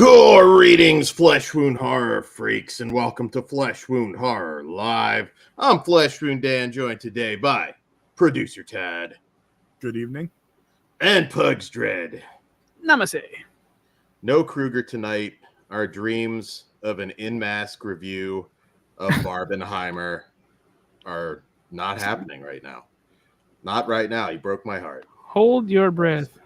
Greetings, Flesh Wound Horror freaks, and welcome to Flesh Wound Horror Live. I'm Flesh Wound Dan, joined today by producer Ted. Good evening. And Pugs Dread. Namaste. No Kruger tonight. Our dreams of an in-mask review of Barbenheimer are not happening right now. Not right now. You broke my heart. Hold your breath.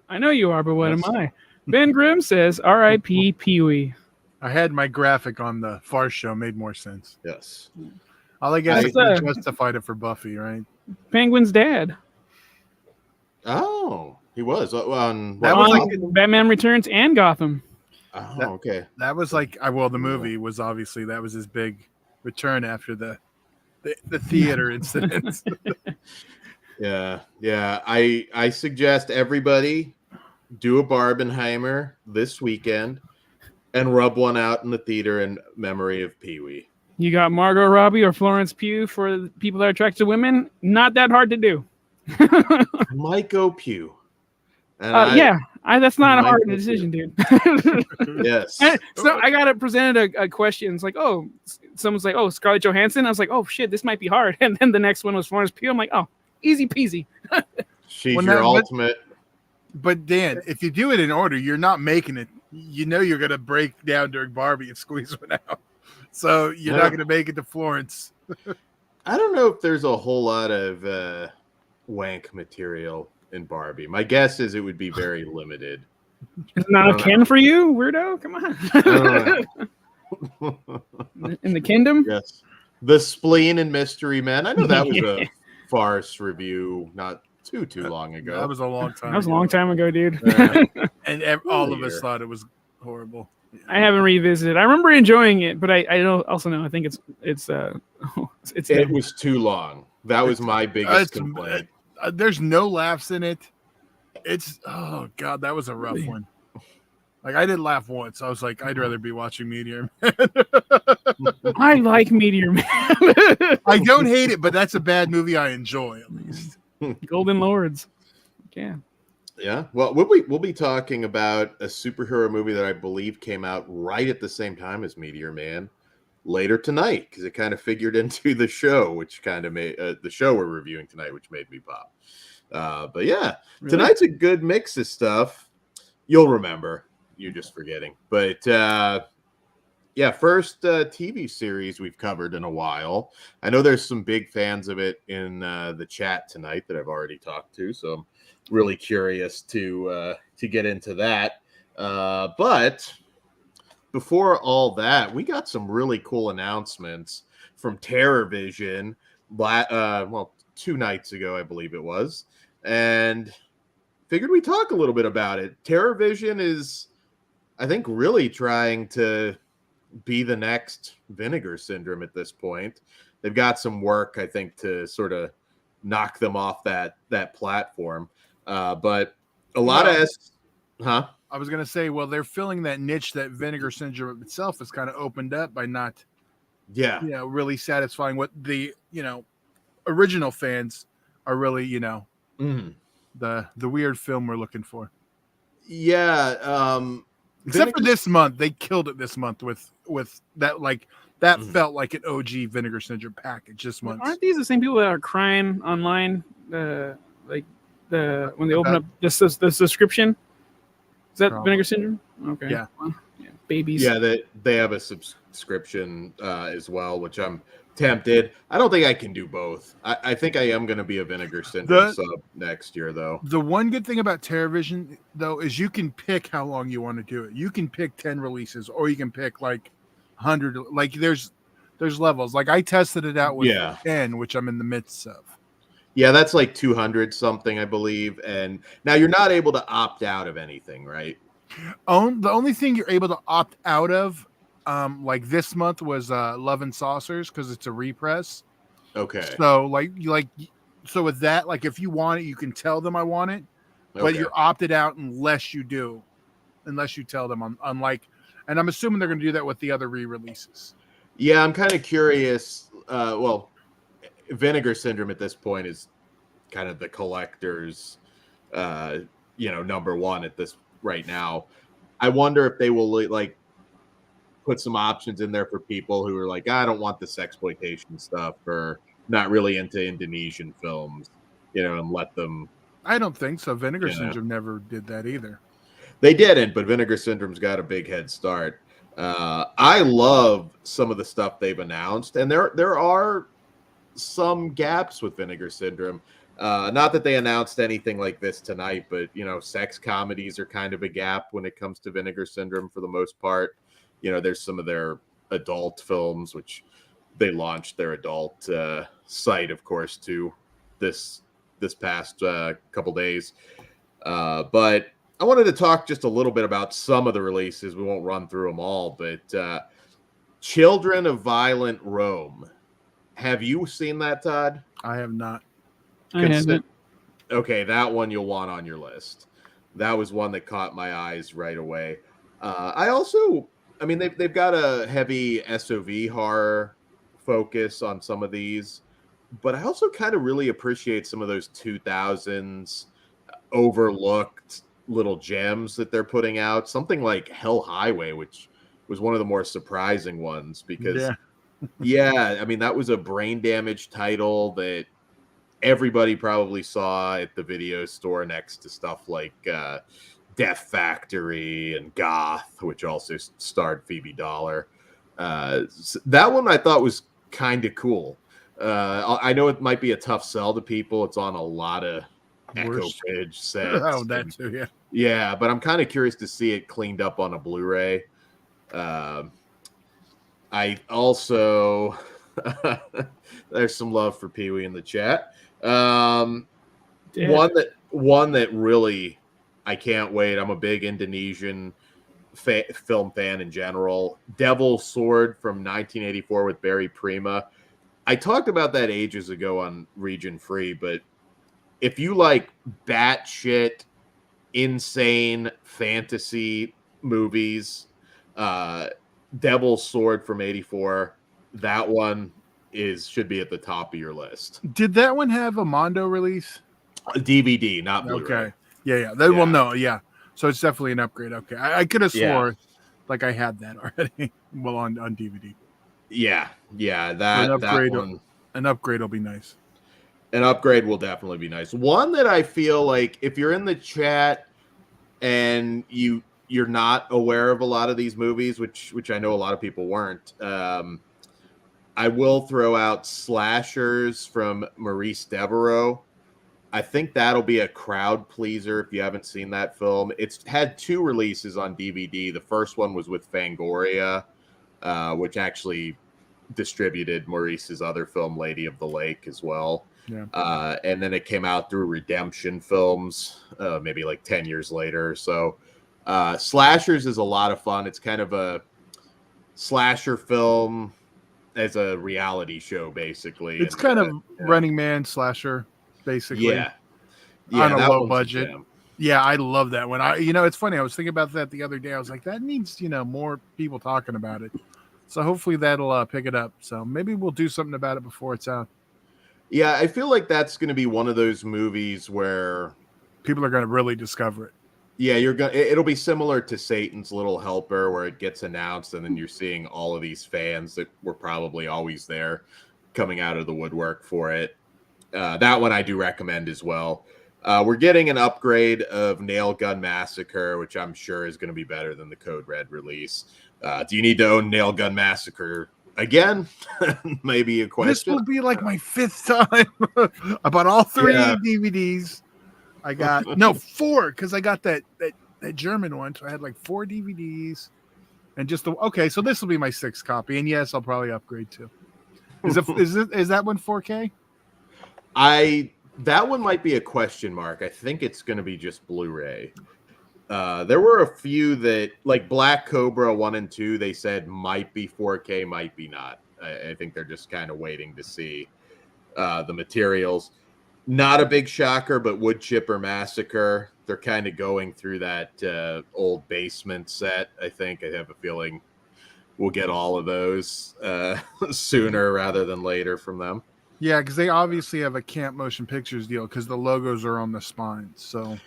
I know you are, but what am I? Ben Grimm says, R.I.P. Pee-wee. I had my graphic on the Farce show. Made more sense. Yes. All I guess is justified it for Buffy, right? Penguin's dad. Oh, he was on. That was like Batman Returns and Gotham. Oh, okay. That was like, well, the movie was obviously, that was his big return after the theater incidents. Yeah. I suggest everybody do a Barbenheimer this weekend and rub one out in the theater in memory of Pee-wee. You got Margot Robbie or Florence Pugh for the people that are attracted to women. Not that hard to do. Might go Pugh. And that's not a hard decision, dude. Yes. So I got presented a question. It's like, oh, someone's like, oh, Scarlett Johansson. I was like, oh shit, this might be hard. And then the next one was Florence Pugh. I'm like, oh, easy peasy. She's your ultimate. But Dan, if you do it in order, you're not making it. You know you're gonna break down during Barbie and squeeze one out. So you're not gonna make it to Florence. I don't know if there's a whole lot of wank material in Barbie. My guess is it would be very limited. It's not a Ken for you, weirdo? Come on. In the kingdom? Yes. The Spleen and Mystery Men. I know that was a farce review not too long ago. That was a long time. That was a long time ago, dude. And all of us thought it was horrible. I haven't revisited. I remember enjoying it, but I don't also know. I think it's it was too long. That was my biggest complaint. There's no laughs in it. It's oh god, that was a rough one. Like I didn't laugh once. I was like, I'd rather be watching Meteor Man. I like Meteor Man. I don't hate it, but that's a bad movie I enjoy at least. Golden Lords. Yeah. Yeah. Well, we'll be talking about a superhero movie that I believe came out right at the same time as Meteor Man later tonight because it kind of figured into the show, which kind of made the show we're reviewing tonight, which made me pop. But yeah, really? Tonight's a good mix of stuff. You'll remember. You're just forgetting. But first TV series we've covered in a while. I know there's some big fans of it in the chat tonight that I've already talked to, so I'm really curious to get into that. But before all that, we got some really cool announcements from TerrorVision. 2 nights ago, I believe it was, and figured we'd talk a little bit about it. TerrorVision is, I think, really trying to be the next Vinegar Syndrome at this point. They've got some work, I think, to sort of knock them off that platform. But a lot of I was gonna say, well, they're filling that niche that Vinegar Syndrome itself has kind of opened up by not, really satisfying what the original fans are really, the weird film we're looking for. Yeah. Except for this month, they killed it this month with that. Like that felt like an OG Vinegar Syndrome package this month. Aren't these the same people that are crying online? When they open up the subscription, is that Probably. Vinegar Syndrome? Okay. Yeah. Well, yeah. Babies. Yeah, they have a subscription as well, which I'm tempted. I don't think I can do both. I think I am going to be a Vinegar Syndrome sub next year, though. The one good thing about TerrorVision, though, is you can pick how long you want to do it. You can pick 10 releases, or you can pick like 100. Like there's levels. Like I tested it out with 10, which I'm in the midst of. Yeah, that's like 200 something, I believe. And now you're not able to opt out of anything, right? The only thing you're able to opt out of, like this month, was Love and Saucers because it's a repress. Okay. So so with that, like if you want it, you can tell them I want it, but you're opted out unless you tell them. Unlike, and I'm assuming they're going to do that with the other re-releases. Yeah, I'm kind of curious. Vinegar Syndrome at this point is kind of the collector's, number one at this right now. I wonder if they will like put some options in there for people who are like, I don't want the sexploitation stuff or not really into Indonesian films, and let them. I don't think so. Vinegar Syndrome never did that either. They didn't, but Vinegar Syndrome's got a big head start. I love some of the stuff they've announced, and there are some gaps with Vinegar Syndrome. Not that they announced anything like this tonight, but sex comedies are kind of a gap when it comes to Vinegar Syndrome for the most part. There's some of their adult films, which they launched their adult site, of course, too, this past couple days. But I wanted to talk just a little bit about some of the releases. We won't run through them all, but Children of Violent Rome. Have you seen that, Todd? I have not. I haven't. Okay, that one you'll want on your list. That was one that caught my eyes right away. They've got a heavy SOV horror focus on some of these, but I also kind of really appreciate some of those 2000s overlooked little gems that they're putting out. Something like Hell Highway, which was one of the more surprising ones because, that was a brain damage title that everybody probably saw at the video store next to stuff like Death Factory and Goth, which also starred Phoebe Dollar. That one I thought was kind of cool. I know it might be a tough sell to people. It's on a lot of Echo Bridge sets. Oh, that too, yeah. Yeah, but I'm kind of curious to see it cleaned up on a Blu-ray. I also there's some love for Pee-wee in the chat. One that really I can't wait. I'm a big Indonesian film fan in general. Devil's Sword from 1984 with Barry Prima. I talked about that ages ago on Region Free, but if you like batshit, insane fantasy movies, Devil's Sword from 84, that one should be at the top of your list. Did that one have a Mondo release? A DVD, not Blu-ray. Okay. Yeah. Well, no, yeah. So it's definitely an upgrade. Okay. I could have swore like I had that already. Well, on DVD. Yeah. That one. An upgrade will be nice. An upgrade will definitely be nice. One that I feel like if you're in the chat and you're not aware of a lot of these movies, which I know a lot of people weren't, I will throw out Slashers from Maurice Devereaux. I think that'll be a crowd pleaser if you haven't seen that film. It's had 2 releases on DVD. The first one was with Fangoria, which actually distributed Maurice's other film, Lady of the Lake, as well. Yeah. And then it came out through Redemption Films, maybe like 10 years later or so. Slashers is a lot of fun. It's kind of a slasher film as a reality show, basically. It's kind of Running Man slasher, basically. Yeah, on a low budget. Yeah, I love that one. It's funny. I was thinking about that the other day. I was like, that needs, more people talking about it. So hopefully that'll pick it up. So maybe we'll do something about it before it's out. Yeah, I feel like that's going to be one of those movies where people are going to really discover it. Yeah, it'll be similar to Satan's Little Helper, where it gets announced and then you're seeing all of these fans that were probably always there coming out of the woodwork for it. That one I do recommend as well. We're getting an upgrade of Nail Gun Massacre, which I'm sure is going to be better than the Code Red release. Do you need to own Nail Gun Massacre again? Maybe a question. This will be like my 5th time. I bought all 3 DVDs. I got 4 because I got that German one, so I had like 4 DVDs, and so this will be my 6th copy, and yes, I'll probably upgrade too. Is that one 4K? That one might be a question mark. I think it's going to be just Blu-ray. There were a few that, like Black Cobra 1 and 2, they said might be 4K, might be not. I think they're just kind of waiting to see the materials. Not a big shocker, but Wood Chipper Massacre, they're kind of going through that old basement set, I think. I have a feeling we'll get all of those sooner rather than later from them. Yeah, because they obviously have a Camp Motion Pictures deal because the logos are on the spine. So,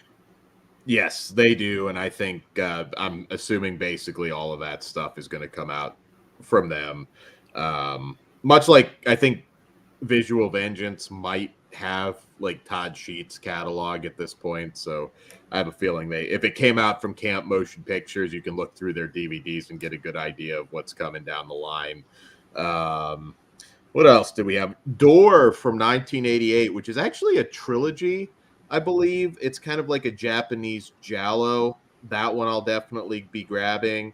Yes, they do, and I think I'm assuming basically all of that stuff is going to come out from them. Much like I think Visual Vengeance might have like Todd Sheets' catalog at this point, so I have a feeling if it came out from Camp Motion Pictures, you can look through their DVDs and get a good idea of what's coming down the line. What else do we have? Door from 1988, which is actually a trilogy. I believe it's kind of like a Japanese giallo. That one I'll definitely be grabbing.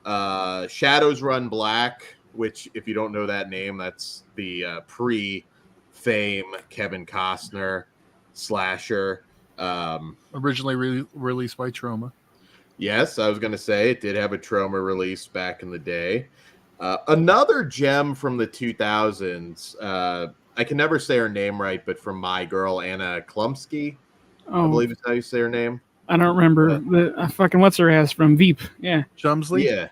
Shadows Run Black, which if you don't know that name, that's the pre-fame Kevin Costner slasher. Originally released by Troma. Yes, I was going to say it did have a Troma release back in the day. Another gem from the 2000s. I can never say her name right, but from My Girl, Anna Klumsky, I believe is how you say her name. I don't remember the fucking what's her ass from Veep. Yeah, Chumsley. Yeah,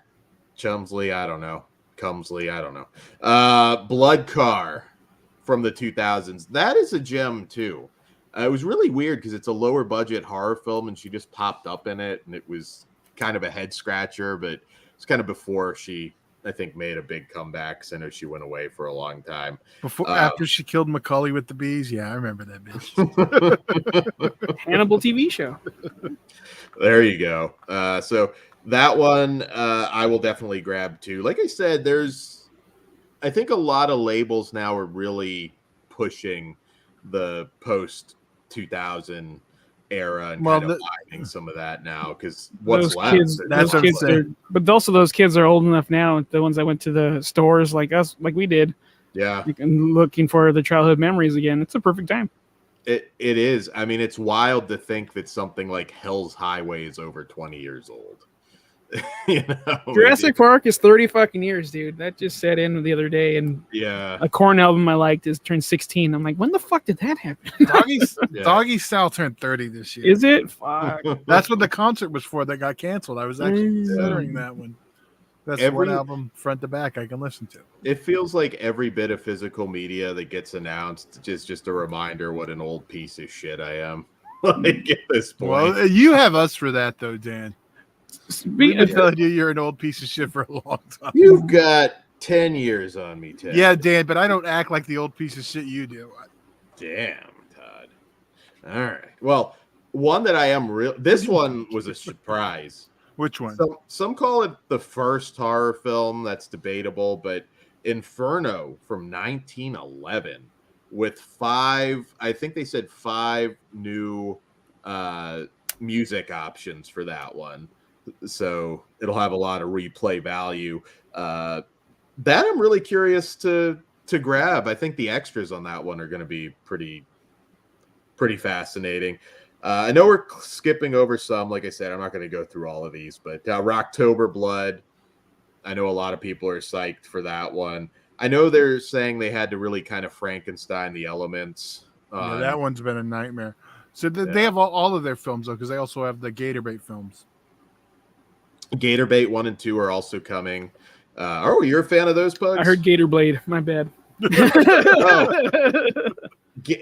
Chumsley. I don't know. Cumsley. I don't know. Blood Car from the 2000s. That is a gem too. It was really weird because it's a lower budget horror film, and she just popped up in it, and it was kind of a head scratcher. But it's kind of before she, I think, made a big comeback. So I know she went away for a long time. After she killed Macaulay with the bees. Yeah, I remember that bitch. Hannibal TV show. There you go. So that one I will definitely grab too. Like I said, I think a lot of labels now are really pushing the post 2000 era and kind of finding some of that now because what's left. That's what I'm saying. But also those kids are old enough now. The ones that went to the stores like us, like we did. Yeah, and looking for the childhood memories again. It's a perfect time. It is. I mean, it's wild to think that something like Hell's Highway is over 20 years old. Jurassic Park is 30 fucking years, dude. That just set in the other day, and a Korn album I liked is turned 16. I'm like, when the fuck did that happen? Doggy Style turned 30 this year. Is it? Fuck. That's what the concert was for that got canceled. I was actually considering that one. That's one album front to back I can listen to. It feels like every bit of physical media that gets announced is just a reminder what an old piece of shit I am. Like at this point. Well, you have us for that though, Dan. We've been telling you you're an old piece of shit for a long time. You've got 10 years on me, Ted. Yeah, Dan, but I don't act like the old piece of shit you do. Damn, Todd. All right. Well, one that I am real. This one was a surprise. Which one? Some call it the first horror film. That's debatable, but Inferno from 1911 with 5, I think they said 5 new music options for that one. So it'll have a lot of replay value. That I'm really curious to grab. I think the extras on that one are going to be pretty fascinating. I know we're skipping over some. Like I said, I'm not going to go through all of these, but Rocktober Blood, I know a lot of people are psyched for that one. I know they're saying they had to really kind of Frankenstein the elements. Yeah, that one's been a nightmare. So they have all of their films, though, because they also have the Gatorbait films. Gatorbait 1 and 2 are also coming. You're a fan of those, Pugs? I heard Gator Blade. My bad.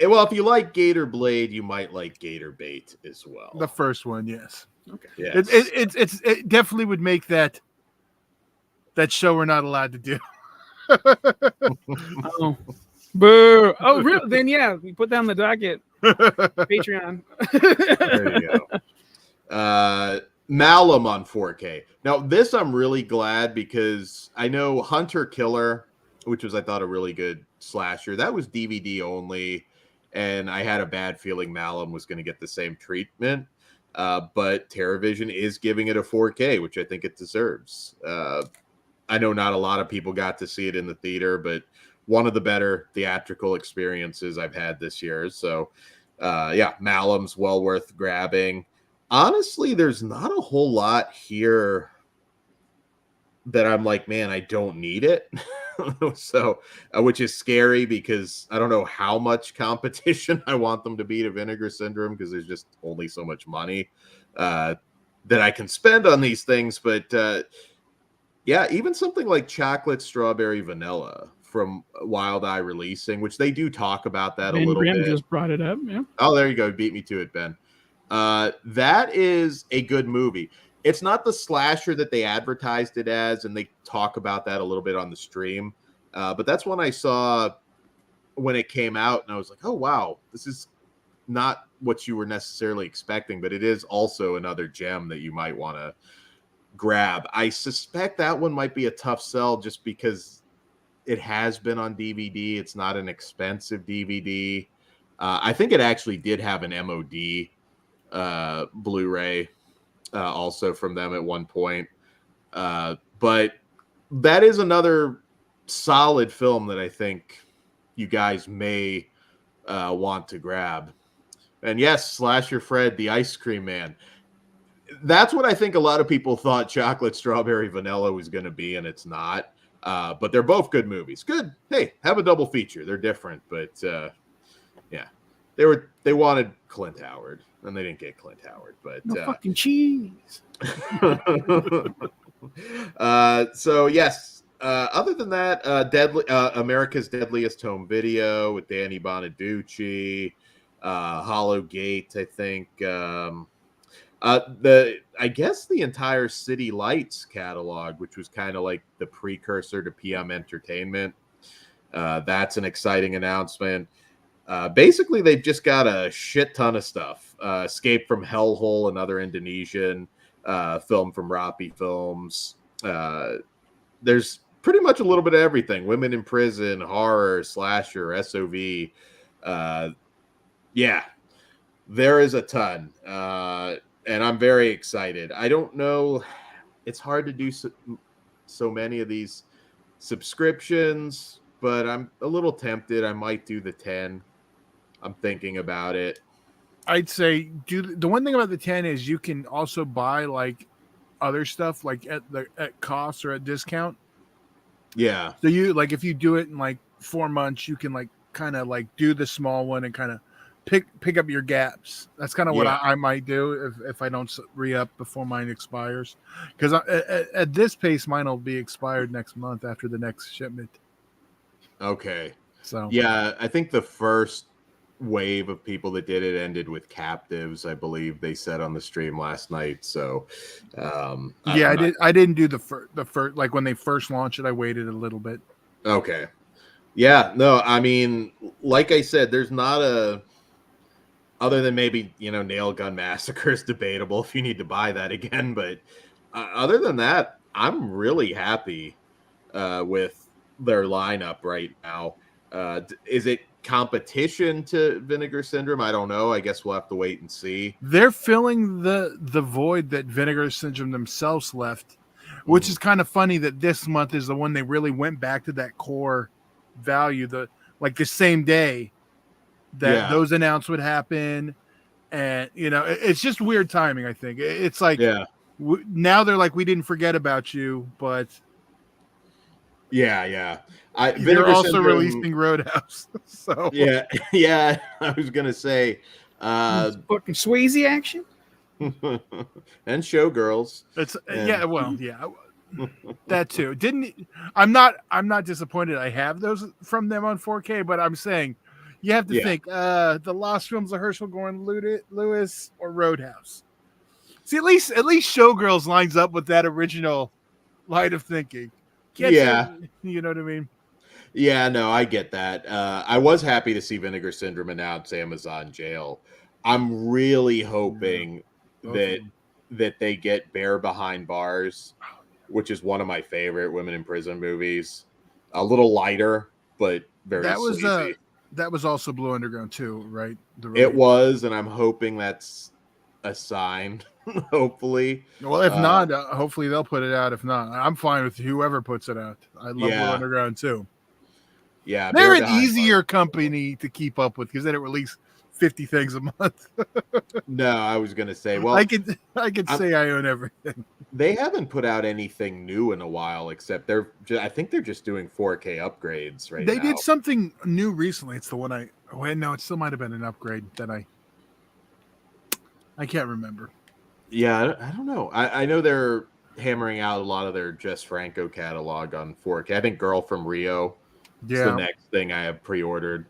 Well, if you like Gator Blade, you might like Gatorbait as well. The first one, yes. Okay. Yes. It definitely would make that show we're not allowed to do. Oh, boo! Oh, really? Then yeah, we put down the docket. Patreon. There you go. Malum on 4K. Now, this I'm really glad because I know Hunter Killer, which was I thought a really good slasher, that was DVD only, and I had a bad feeling Malum was going to get the same treatment. But TerraVision is giving it a 4K, which I think it deserves. I know not a lot of people got to see it in the theater, but one of the better theatrical experiences I've had this year. So, Malum's well worth grabbing. Honestly, there's not a whole lot here that I'm like, man, I don't need it. So, which is scary because I don't know how much competition I want them to be to Vinegar Syndrome because there's just only so much money that I can spend on these things. But even something like Chocolate Strawberry Vanilla from Wild Eye Releasing, which they do talk about that a little bit. Just brought it up. Yeah. Oh, there you go. Beat me to it, Ben. That is a good movie. It's not the slasher that they advertised it as, and they talk about that a little bit on the stream. But that's one I saw when it came out, and I was like, oh, wow, this is not what you were necessarily expecting, but it is also another gem that you might want to grab. I suspect that one might be a tough sell just because it has been on DVD. It's not an expensive DVD. I think it actually did have an MOD Blu-ray also from them at one point. But that is another solid film that I think you guys may want to grab. And yes, Slasher Fred, the ice cream man. That's what I think a lot of people thought Chocolate Strawberry Vanilla was going to be, and it's not. But they're both good movies. Good. Hey, have a double feature. They're different, but yeah, they wanted Clint Howard, and they didn't get Clint Howard. But no fucking cheese. So yes. Other than that, America's Deadliest Home Video with Danny Bonaducci, Hollow Gate, I think. I guess the entire City Lights catalog, which was kind of like the precursor to PM Entertainment. That's an exciting announcement. Basically, they've just got a shit ton of stuff. Escape from Hellhole, another Indonesian film from Rapi Films. There's pretty much a little bit of everything. Women in Prison, horror, slasher, SOV. Yeah, there is a ton. And I'm very excited. I don't know. It's hard to do so many of these subscriptions, but I'm a little tempted. I might do the 10. I'm thinking about it. I'd say the one thing about the 10 is you can also buy like other stuff like at cost or at discount. Yeah. So you like if you do it in like 4 months, you can like kind of like do the small one and kind of pick up your gaps. That's kind of what I might do if I don't re-up before mine expires. Because at this pace, mine will be expired next month after the next shipment. Okay. So yeah, I think the first wave of people that did it ended with captives, I believe they said on the stream last night. So I didn't do the first like when they first launched it. I waited a little bit. Okay. Yeah, no, I mean, like I said, there's not a other than maybe, Nail Gun Massacre is debatable if you need to buy that again. But other than that, I'm really happy with their lineup right now. Is it competition to Vinegar Syndrome? I don't know. I guess we'll have to wait and see. They're filling the void that Vinegar Syndrome themselves left, which is kind of funny that this month is the one they really went back to that core value, the same day that those announcements would happen. And it's just weird timing. I think it's like now they're like, we didn't forget about you, but they're also releasing Roadhouse. So yeah I was gonna say fucking Swayze action and Showgirls. It's that too. I'm not disappointed I have those from them on 4K, but I'm saying you have to think the lost films of Herschel Gordon Lewis or Roadhouse. See, at least Showgirls lines up with that original line of thinking. You know what I mean? Yeah, no, I get that. I was happy to see Vinegar Syndrome announce Amazon Jail. I'm really hoping that they get Bear Behind Bars, which is one of my favorite women in prison movies. A little lighter, but very sleazy. That was also Blue Underground too, right? It was, and I'm hoping that's a sign. Hopefully. Well, if not, hopefully they'll put it out. If not, I'm fine with whoever puts it out. I love Blue Underground too. Yeah, they're an easier company to keep up with because they don't release 50 things a month. No, I was gonna say, well, I could say I own everything. They haven't put out anything new in a while, except I think they're just doing 4K upgrades right now. They did something new recently. It's the one it still might have been an upgrade that I can't remember. Yeah, I don't know. I know they're hammering out a lot of their Jess Franco catalog on 4K. I think Girl from Rio is the next thing I have pre-ordered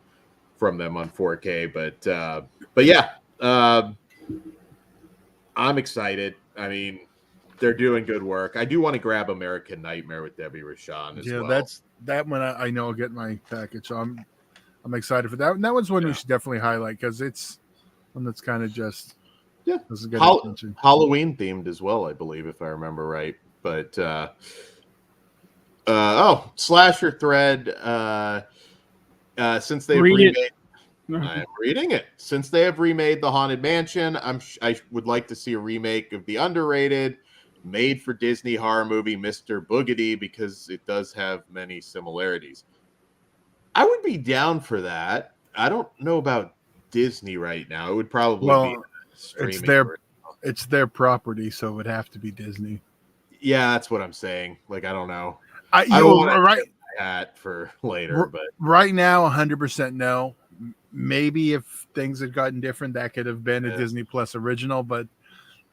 from them on 4K. But yeah, I'm excited. I mean, they're doing good work. I do want to grab American Nightmare with Debbie Rochon as well. That's that one. I know I'll get my package, so I'm excited for that. And that one's one we should definitely highlight because it's one that's kind of just doesn't get attention. Halloween themed as well, I believe, if I remember right. But slasher thread. Since they've remade. I'm reading it. Since they have remade The Haunted Mansion, I would like to see a remake of the underrated, made-for-Disney horror movie Mr. Boogedy because it does have many similarities. I would be down for that. I don't know about Disney right now. It would probably be streaming. It's their property, so it would have to be Disney. Yeah, that's what I'm saying. Like, I don't know. I want that for later, but right now, 100% no. Maybe if things had gotten different, that could have been a Disney Plus original, but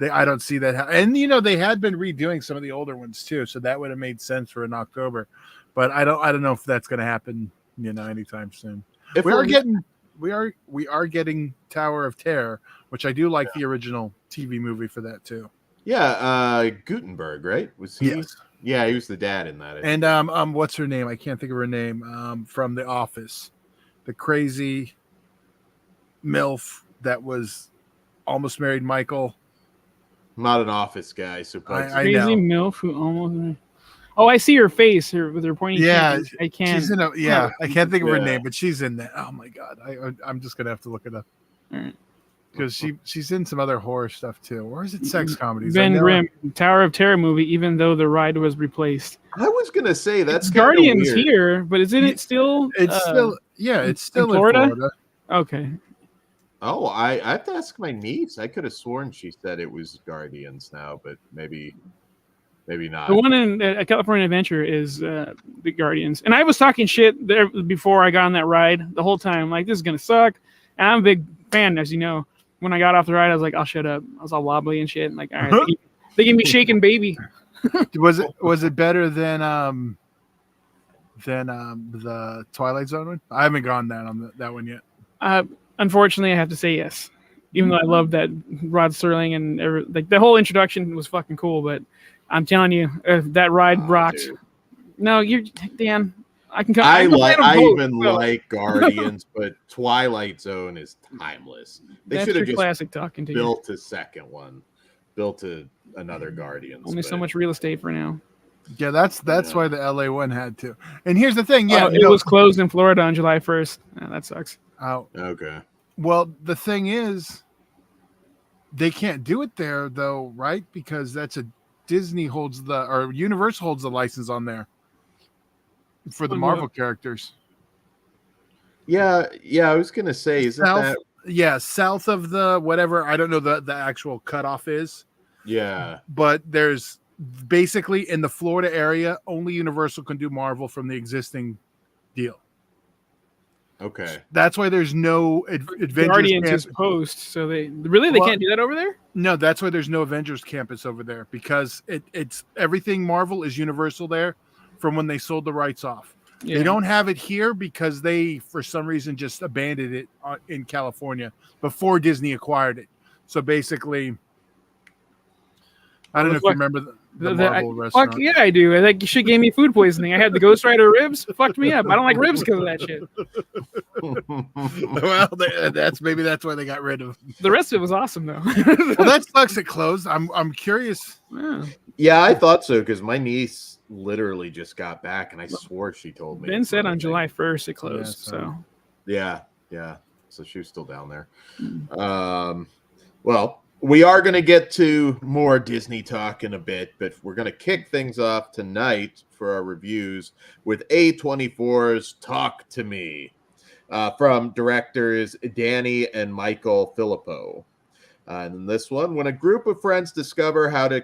I don't see that. And they had been redoing some of the older ones too, so that would have made sense for in October. But I don't know if that's going to happen, anytime soon. We are getting Tower of Terror, which I do like the original TV movie for that too. Yeah, Gutenberg, right? Was he? Yes. Yeah, he was the dad in that. And what's her name? I can't think of her name. From The Office, the crazy MILF that was almost married Michael. I'm not an Office guy, so crazy MILF who almost. Oh, I see her face with her pointy. Yeah, I can't. She's in I can't think of her name, but she's in that. Oh my god, I'm just gonna have to look it up. All right. Because she's in some other horror stuff too. Or is it sex comedies? Ben Grimm, Tower of Terror movie, even though the ride was replaced. I was gonna say that's Guardians weird. here, but isn't it still? It's still in Florida. Okay. Oh, I have to ask my niece. I could have sworn she said it was Guardians now, but maybe not. The one in California Adventure is the Guardians, and I was talking shit there before I got on that ride the whole time. Like, this is gonna suck. And I'm a big fan, as you know. When I got off the ride, I was like, "I'll shut up." I was all wobbly and shit. And like, all right, they gave me shaking baby. Was it better than the Twilight Zone one? I haven't gone that one yet. Unfortunately, I have to say yes. Even though I love that Rod Serling and the whole introduction was fucking cool, but I'm telling you, that ride rocked. Dude. No, you're Dan. I can. I like Guardians, but Twilight Zone is timeless. They should have just classic talking to built a second one, built another Guardians. Only so much real estate for now. Yeah, that's why the LA one had to. And here's the thing, it was closed in Florida on July 1st. That sucks. Oh, okay. Well, the thing is, they can't do it there though, right? Because that's Disney holds or Universal holds the license on there. For the Marvel characters. Yeah, I was gonna say, isn't that? Yeah, south of the whatever. I don't know the actual cutoff is. Yeah, but there's basically in the Florida area, only Universal can do Marvel from the existing deal. Okay, that's why there's no Avengers Guardians is post. So they can't do that over there. No, that's why there's no Avengers campus over there because it's everything Marvel is Universal there. From when they sold the rights off. Yeah. They don't have it here because they, for some reason, just abandoned it in California before Disney acquired it. So basically, I don't know if you remember the Marvel restaurant. Fuck yeah, I do. I think you should gave me food poisoning. I had the Ghost Rider ribs. Fucked me up. I don't like ribs because of that shit. Well, maybe that's why they got rid of them. The rest of it was awesome though. Well, that sucks. It closed. I'm curious. Yeah, I thought so because my niece literally just got back, and I swore she told me. Ben said on July 1st it closed. Yeah. So she was still down there. Well, we are going to get to more Disney talk in a bit, but we're going to kick things off tonight for our reviews with A24's Talk to Me from directors Danny and Michael Filippo. And in this one, when a group of friends discover how to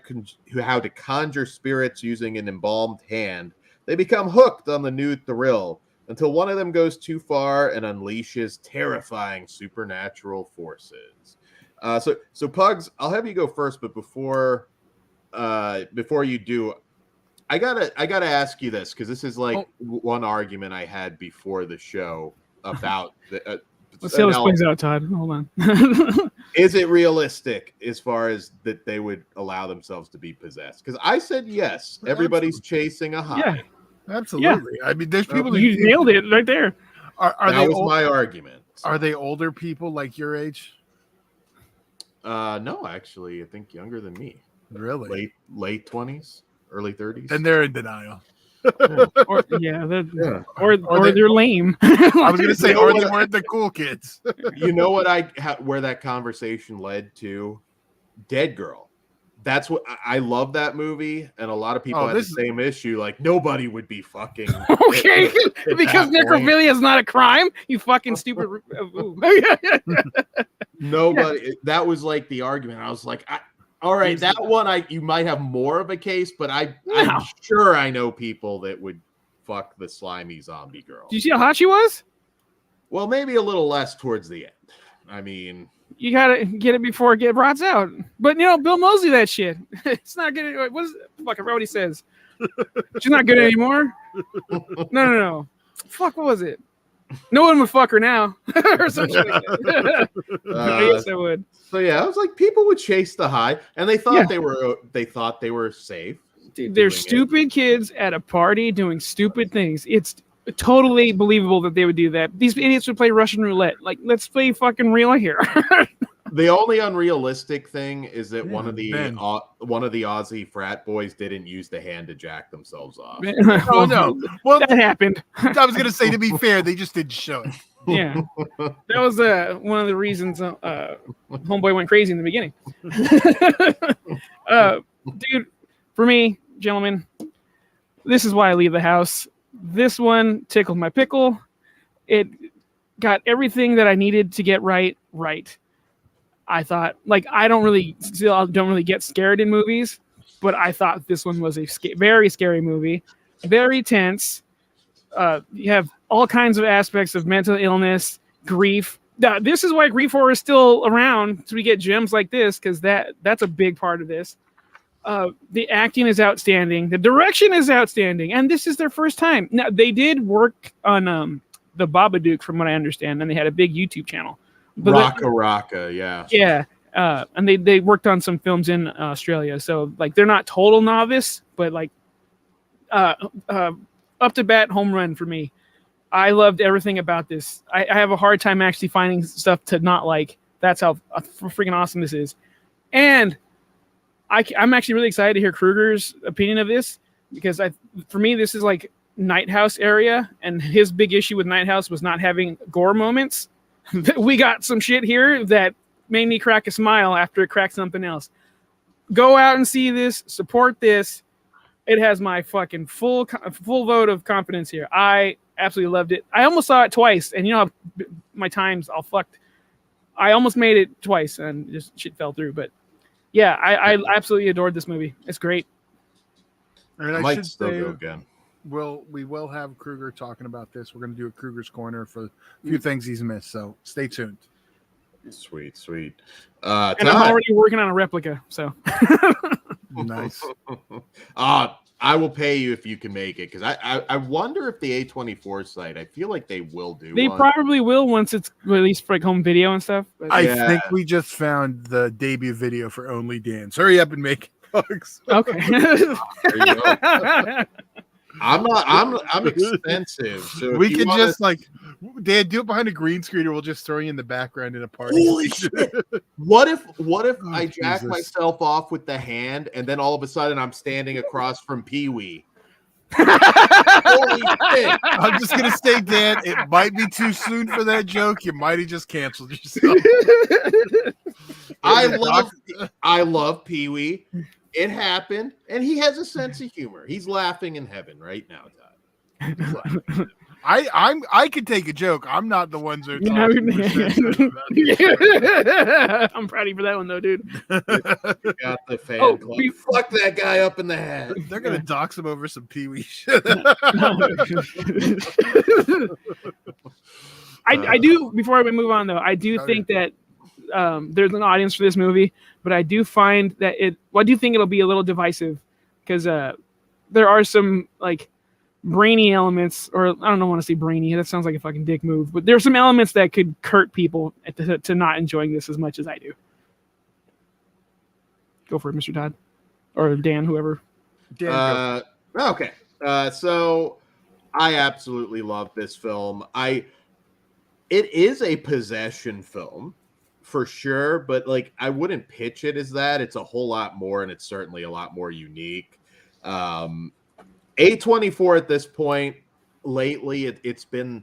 conjure spirits using an embalmed hand, they become hooked on the new thrill until one of them goes too far and unleashes terrifying supernatural forces. So Pugs, I'll have you go first, but before you do, I gotta ask you this because this is like one argument I had before the show about Let's see how this plays out, Todd. Hold on. Is it realistic as far as that they would allow themselves to be possessed? Because I said yes. Everybody's chasing a high. Yeah, absolutely. Yeah. I mean, there's people. You nailed it right there. That was my argument. So. Are they older people like your age? No, actually, I think younger than me. Really? Late 20s, early 30s. And they're in denial. Or they're lame. I was going to say, or they weren't the cool kids. You know what where that conversation led to? Dead Girl. That's what I love that movie, and a lot of people had the same issue. Like nobody would be fucking okay because necrophilia is not a crime. You fucking stupid. Nobody. Yeah. That was like the argument. I was like, all right, that one you might have more of a case, but I'm sure I know people that would fuck the slimy zombie girl. Did you see how hot she was? Well, maybe a little less towards the end. I mean, you gotta get it before it rots out. But Bill Moseley, that shit. It's not good. What he says? She's not good anymore. No. Fuck, what was it? No one would fuck her now, or something like that. Yes, I would. So yeah, I was like, people would chase the high, and they thought they were safe. Dude, they're stupid kids at a party doing stupid things. It's totally believable that they would do that. These idiots would play Russian roulette. Like, let's play fucking real here. The only unrealistic thing is that one of the Aussie frat boys didn't use the hand to jack themselves off. Oh no! Well, that happened. I was gonna say, to be fair, they just didn't show it. Yeah, that was one of the reasons Homeboy went crazy in the beginning. Dude, for me, gentlemen, this is why I leave the house. This one tickled my pickle. It got everything that I needed to get right. I thought, I don't really get scared in movies, but I thought this one was a very scary movie, very tense. You have all kinds of aspects of mental illness, grief. This is why grief horror is still around, so we get gems like this, because that's a big part of this. The acting is outstanding. The direction is outstanding, and this is their first time. Now, they did work on the Babadook, from what I understand, and they had a big YouTube channel. Raka, yeah. Yeah, and they worked on some films in Australia, so they're not total novice, but up to bat home run for me. I loved everything about this. I have a hard time actually finding stuff to not like. That's how freaking awesome this is, and I'm actually really excited to hear Kruger's opinion of this, because for me this is like Night House area, and his big issue with Night House was not having gore moments. We got some shit here that made me crack a smile after it cracked something else. Go out and see this. Support this. It has my fucking full vote of confidence here. I absolutely loved it. I almost saw it twice, and my time's all fucked. I almost made it twice, and just shit fell through. But yeah, I absolutely adored this movie. It's great. And I might still go again. We will have Kruger talking about this. We're going to do a Kruger's Corner for a few things he's missed, so stay tuned. Sweet. And I'm already working on a replica, so. Nice. I will pay you if you can make it, because I wonder if the A24 site, I feel like they will do They probably will once it's released for home video and stuff. But I think we just found the debut video for Only Dance. Hurry up and make it, folks. Okay. There you go. I'm expensive. So we can just Dan, do it behind a green screen, or we'll just throw you in the background in a party. Holy shit! What if I jack myself off with the hand, and then all of a sudden I'm standing across from Pee Wee? Holy shit! I'm just gonna say, Dan, it might be too soon for that joke. You might have just canceled yourself. I love Pee Wee. It happened, and he has a sense of humor. He's laughing in heaven right now, Todd. I could take a joke. I'm not the ones that are I'm proud of you for that one, though, dude. You got the fan club. Fuck that guy up in the head. They're gonna dox him over some Pee Wee shit. I do. Before I move on, though, I do think that there's an audience for this movie, but I do find that I do think it'll be a little divisive, because there are some brainy elements, or I don't want to say brainy. That sounds like a fucking dick move. But there's some elements that could hurt people to not enjoying this as much as I do. Go for it, Mr. Todd. Or Dan, whoever. Dan, okay. So I absolutely love this film. It is a possession film for sure, but like I wouldn't pitch it as that. It's a whole lot more, and it's certainly a lot more unique. A24 at this point lately, it's been,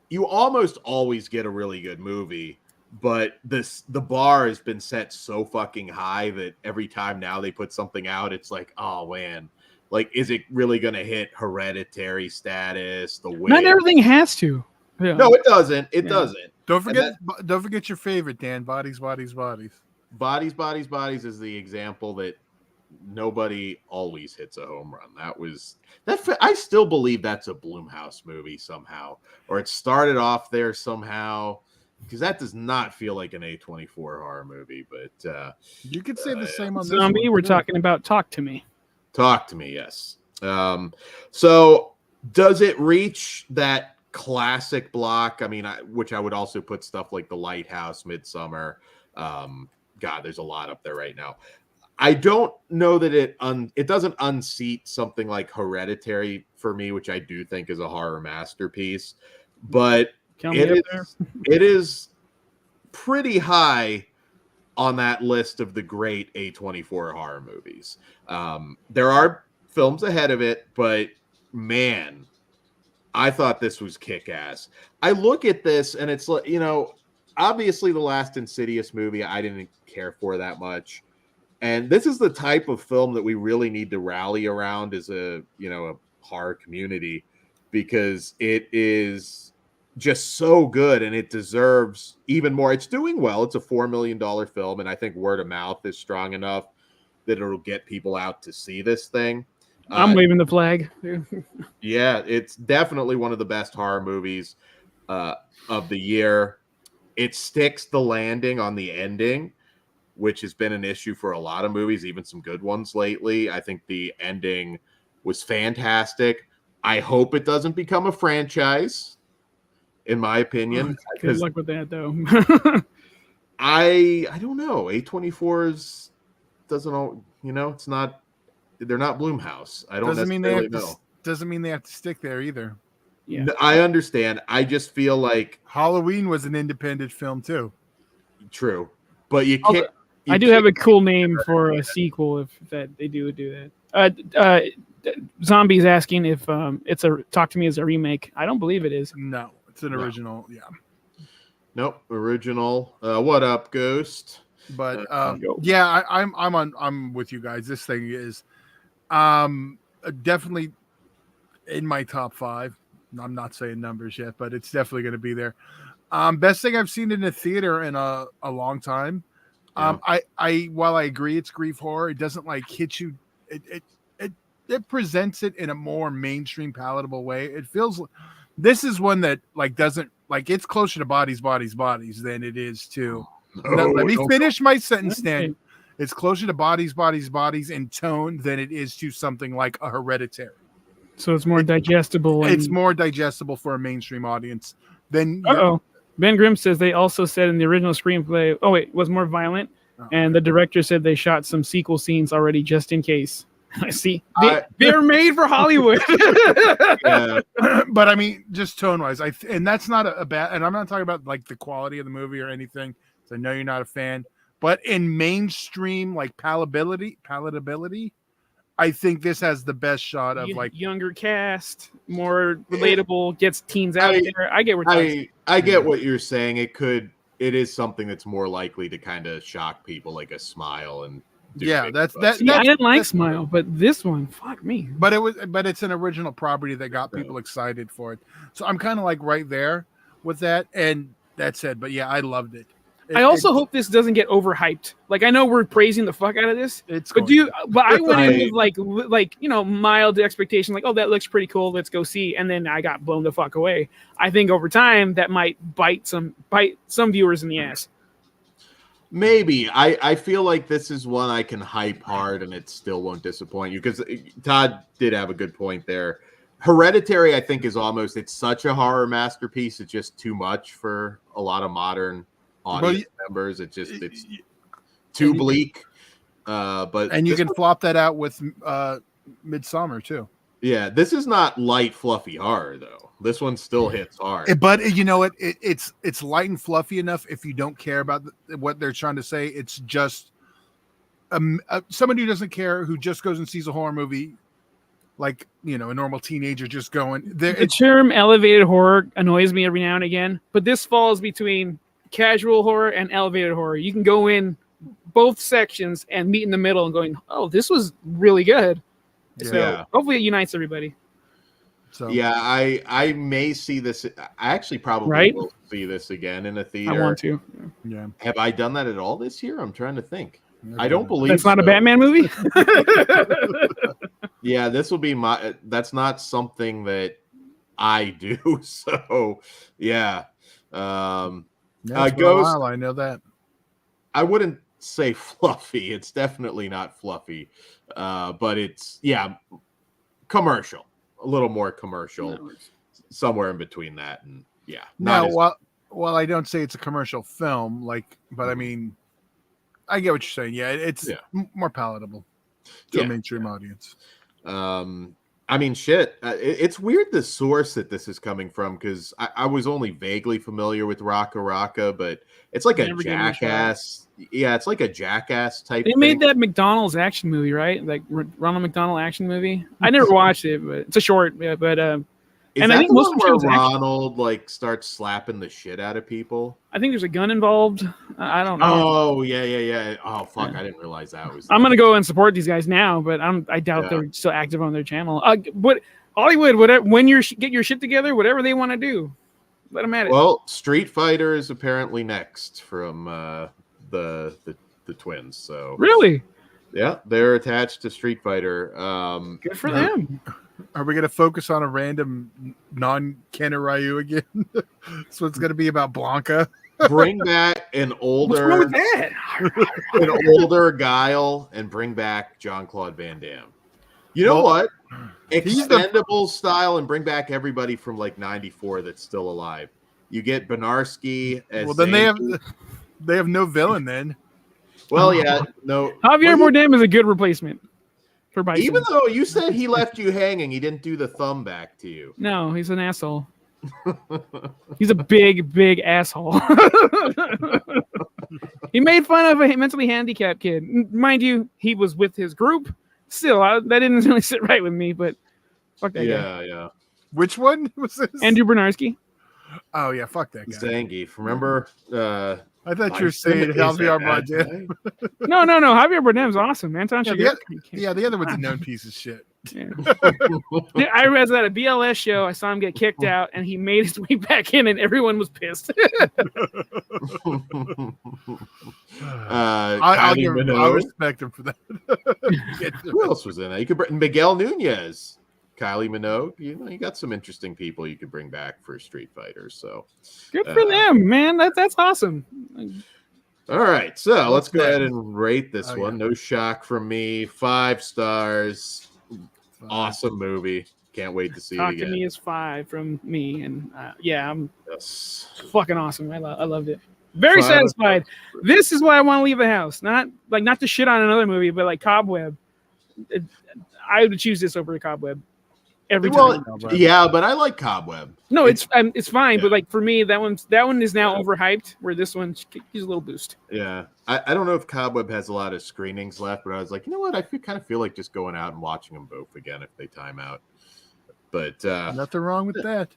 you almost always get a really good movie, but the bar has been set so fucking high that every time now they put something out, it's like, oh man, like, is it really going to hit Hereditary status? Not everything has to. Yeah. No, it doesn't. It doesn't. Don't forget your favorite, Dan. Bodies, bodies, bodies. Bodies, bodies, bodies is the example that nobody always hits a home run. I still believe that's a Blumhouse movie somehow, or it started off there somehow, because that does not feel like an A24 horror movie. But you could say the same on Zombie. This one. We're talking about Talk to Me. Talk to Me, yes. So does it reach that classic block? I mean, which I would also put stuff like The Lighthouse, Midsummer. God, there's a lot up there right now. I don't know that it doesn't unseat something like Hereditary for me, which I do think is a horror masterpiece, but it is pretty high on that list of the great A24 horror movies. There are films ahead of it, but man, I thought this was kick-ass. I look at this and it's like, obviously the last Insidious movie I didn't care for that much. And this is the type of film that we really need to rally around as a horror community, because it is just so good and it deserves even more. It's doing well. It's a $4 million film, and I think word of mouth is strong enough that it'll get people out to see this thing. I'm waving the flag. Yeah, it's definitely one of the best horror movies of the year. It sticks the landing on the ending, which has been an issue for a lot of movies, even some good ones lately. I think the ending was fantastic. I hope it doesn't become a franchise, in my opinion. Good luck with that, though. I don't know. A24's doesn't, it's not, they're not Blumhouse. I don't necessarily know. Doesn't mean they have to stick there either. Yeah, I understand. I just feel like Halloween was an independent film too. True, but you can't. I do have a cool name for a sequel if they do that. Zombie's asking if it's a Talk to Me as a remake. I don't believe it is. No, it's an original. Yeah. Nope, original. What up, Ghost? But yeah, I'm with you guys. This thing is definitely in my top 5. I'm not saying numbers yet, but it's definitely going to be there. Best thing I've seen in a theater in a long time. Yeah. While I agree it's grief horror, it doesn't like hit you. It presents it in a more mainstream, palatable way. It feels this is one that like doesn't like it's closer to Bodies, Bodies, Bodies than it is to. Let me finish my sentence, Dan. It's closer to Bodies, Bodies, Bodies in tone than it is to something like a Hereditary. So it's more digestible. It's more digestible for a mainstream audience than. Ben Grimm says they also said in the original screenplay, was more violent, and the director said they shot some sequel scenes already just in case. I see. They're made for Hollywood. Yeah. But I mean, just tone-wise, and that's not a bad. And I'm not talking about like the quality of the movie or anything. So I know you're not a fan, but in mainstream like palatability, I think this has the best shot of like younger cast, more relatable, gets teens out there. I get I get what you're saying. It is something that's more likely to kind of shock people, like a Smile and I didn't like Smile, but this one, fuck me. But it's an original property that got people excited for it. So I'm kind of like right there with that, and that's it. But yeah, I loved it. I also hope this doesn't get overhyped. Like I know we're praising the fuck out of this, but I went in with like mild expectation, like that looks pretty cool, let's go see, and then I got blown the fuck away. I think over time that might bite some viewers in the ass. Maybe I feel like this is one I can hype hard and it still won't disappoint you, because Todd did have a good point there. Hereditary, I think, is almost, it's such a horror masterpiece. It's just too much for a lot of modern audience members. It's too bleak. And you can flop that out with Midsummer too. Yeah, this is not light, fluffy horror though. This one still hits hard. But you know what? It's light and fluffy enough if you don't care about what they're trying to say. It's just somebody who doesn't care, who just goes and sees a horror movie, like, you know, a normal teenager just going. The term elevated horror annoys me every now and again, but this falls between casual horror and elevated horror. You can go in both sections and meet in the middle and going, oh, this was really good. Yeah. So hopefully it unites everybody. So yeah, I may see this. I actually probably will see this again in a theater. I want to. Yeah. Have I done that at all this year? I'm trying to think. I don't believe that's not a Batman movie. Yeah, this will be that's not something that I do. So yeah. Ghost, I know that. I wouldn't say fluffy. It's definitely not fluffy. But it's commercial. A little more commercial. Somewhere in between that and well, I don't say it's a commercial film, but I mean, I get what you're saying. Yeah, it's more palatable to a mainstream audience. I mean, shit. It's weird the source that this is coming from, because I was only vaguely familiar with Raka Raka, but it's like a Jackass. Yeah, it's like a Jackass type. They made that McDonald's action movie, right? Like Ronald McDonald action movie. I never watched it, but it's a short. Yeah, but and I think most of where Ronald like starts slapping the shit out of people. I think there's a gun involved. I don't know. Oh yeah. Oh fuck, I didn't realize that was. I'm gonna go and support these guys now, but I doubt they're still active on their channel. What Hollywood? Whatever. When you get your shit together, whatever they want to do, let them at it. Well, Street Fighter is apparently next from the twins. So really, yeah, they're attached to Street Fighter. Good for them. Are we going to focus on a random non-Ken Ryu again? So it's going to be about Blanca. Bring back an older, what's wrong with that? an older Guile, and bring back Jean-Claude Van Damme. You know what? Extendable style, and bring back everybody from like '94 that's still alive. You get Benarski as. Well, then they have no villain then. Well, yeah, no. Javier Bardem is a good replacement. Even though you said he left you hanging, he didn't do the thumb back to you. No, he's an asshole. He's a big asshole. He made fun of a mentally handicapped kid. Mind you, he was with his group. Still, that didn't really sit right with me, but fuck that guy. Yeah. Which one was this? Andrew Bernarski. Oh, yeah, fuck that guy. Zangief. Remember? I thought you were saying Javier Bardem. No. Javier Bardem's awesome, man. The other one's a known piece of shit. Yeah. I was at a BLS show. I saw him get kicked out, and he made his way back in, and everyone was pissed. I respect him for that. Who else was in it? You could bring Miguel Nunez, Kylie Minogue. You got some interesting people you could bring back for Street Fighter. So good for them, man. That's awesome. All right, so let's go ahead and rate this one. No shock from me. 5 stars. Awesome movie. Can't wait to see it again. To me is 5 from me, and I'm fucking awesome. I loved it. Very satisfied. This is why I want to leave the house. Not to shit on another movie, but like Cobweb. I would choose this over Cobweb every time. Yeah, but I like Cobweb. No, it's fine, but like for me, that one is now overhyped. Where this one gives a little boost. Yeah, I don't know if Cobweb has a lot of screenings left, but I was like, you know what? I kind of feel like just going out and watching them both again if they time out. But nothing wrong with that.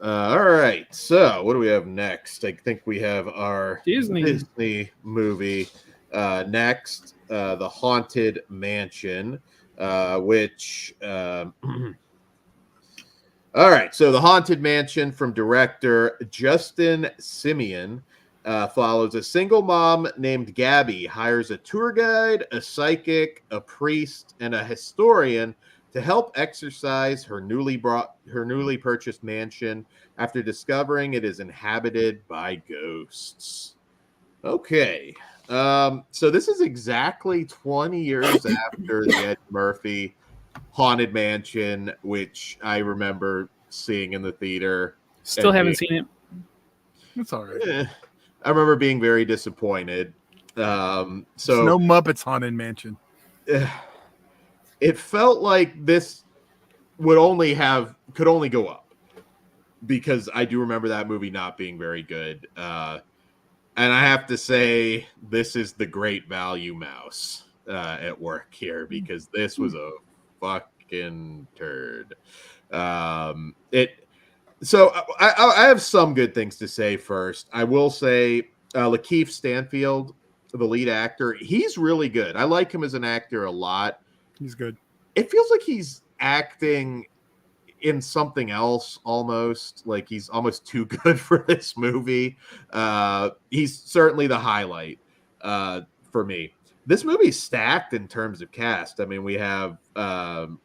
All right, so what do we have next? I think we have our Disney movie next, The Haunted Mansion. Which all right, so The Haunted Mansion from director Justin Simeon follows a single mom named Gabby, hires a tour guide, a psychic, a priest, and a historian to help exorcise her newly purchased mansion after discovering it is inhabited by ghosts. Okay. So this is exactly 20 years after the Ed Murphy Haunted Mansion, which I remember seeing in the theater. Still haven't seen it. It's all right. I remember being very disappointed. So it's no Muppets Haunted Mansion. It felt like this could only go up, because I do remember that movie not being very good. And I have to say, this is the great value mouse at work here, because this was a fucking turd. So I have some good things to say first. I will say Lakeith Stanfield, the lead actor, he's really good. I like him as an actor a lot. He's good. It feels like he's acting in something else, almost like he's almost too good for this movie. He's certainly the highlight for me. This movie's stacked in terms of cast. I mean, we have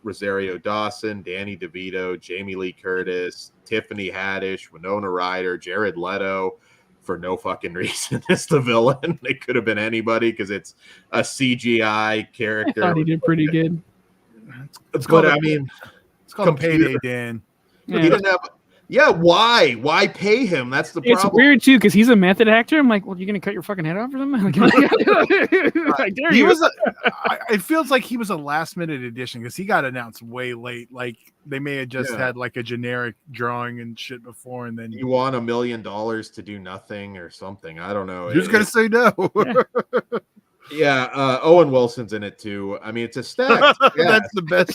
Rosario Dawson, Danny DeVito, Jamie Lee Curtis, Tiffany Haddish, Winona Ryder, Jared Leto. For no fucking reason, is the villain. It could have been anybody because it's a CGI character. I thought he did pretty good. It's called Payday, Dan. He didn't have. Yeah, why? Why pay him? That's the problem. It's weird too, because he's a method actor. I'm like, well, you're gonna cut your fucking head off or something? Like, it feels like he was a last minute addition because he got announced way late. Like they may have just had like a generic drawing and shit before, and then you want $1 million to do nothing or something. I don't know. Who's gonna say no? Yeah, Owen Wilson's in it too. I mean, it's a stack. That's the best.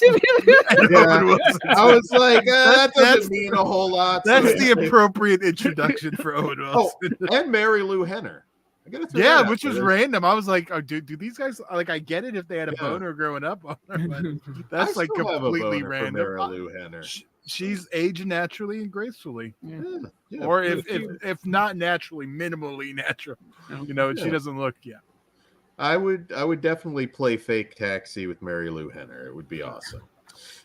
I was like, that doesn't mean a whole lot. That's the appropriate introduction for Owen Wilson. And Mary Lou Henner. Which was random. I was like, oh, do these guys like? I get it if they had a boner growing up, but that's like completely random. Mary Lou Henner. She's aged naturally and gracefully, yeah, or if not naturally, minimally natural. You know, she doesn't look. Yeah. I would definitely play fake taxi with Mary Lou Henner. It would be awesome.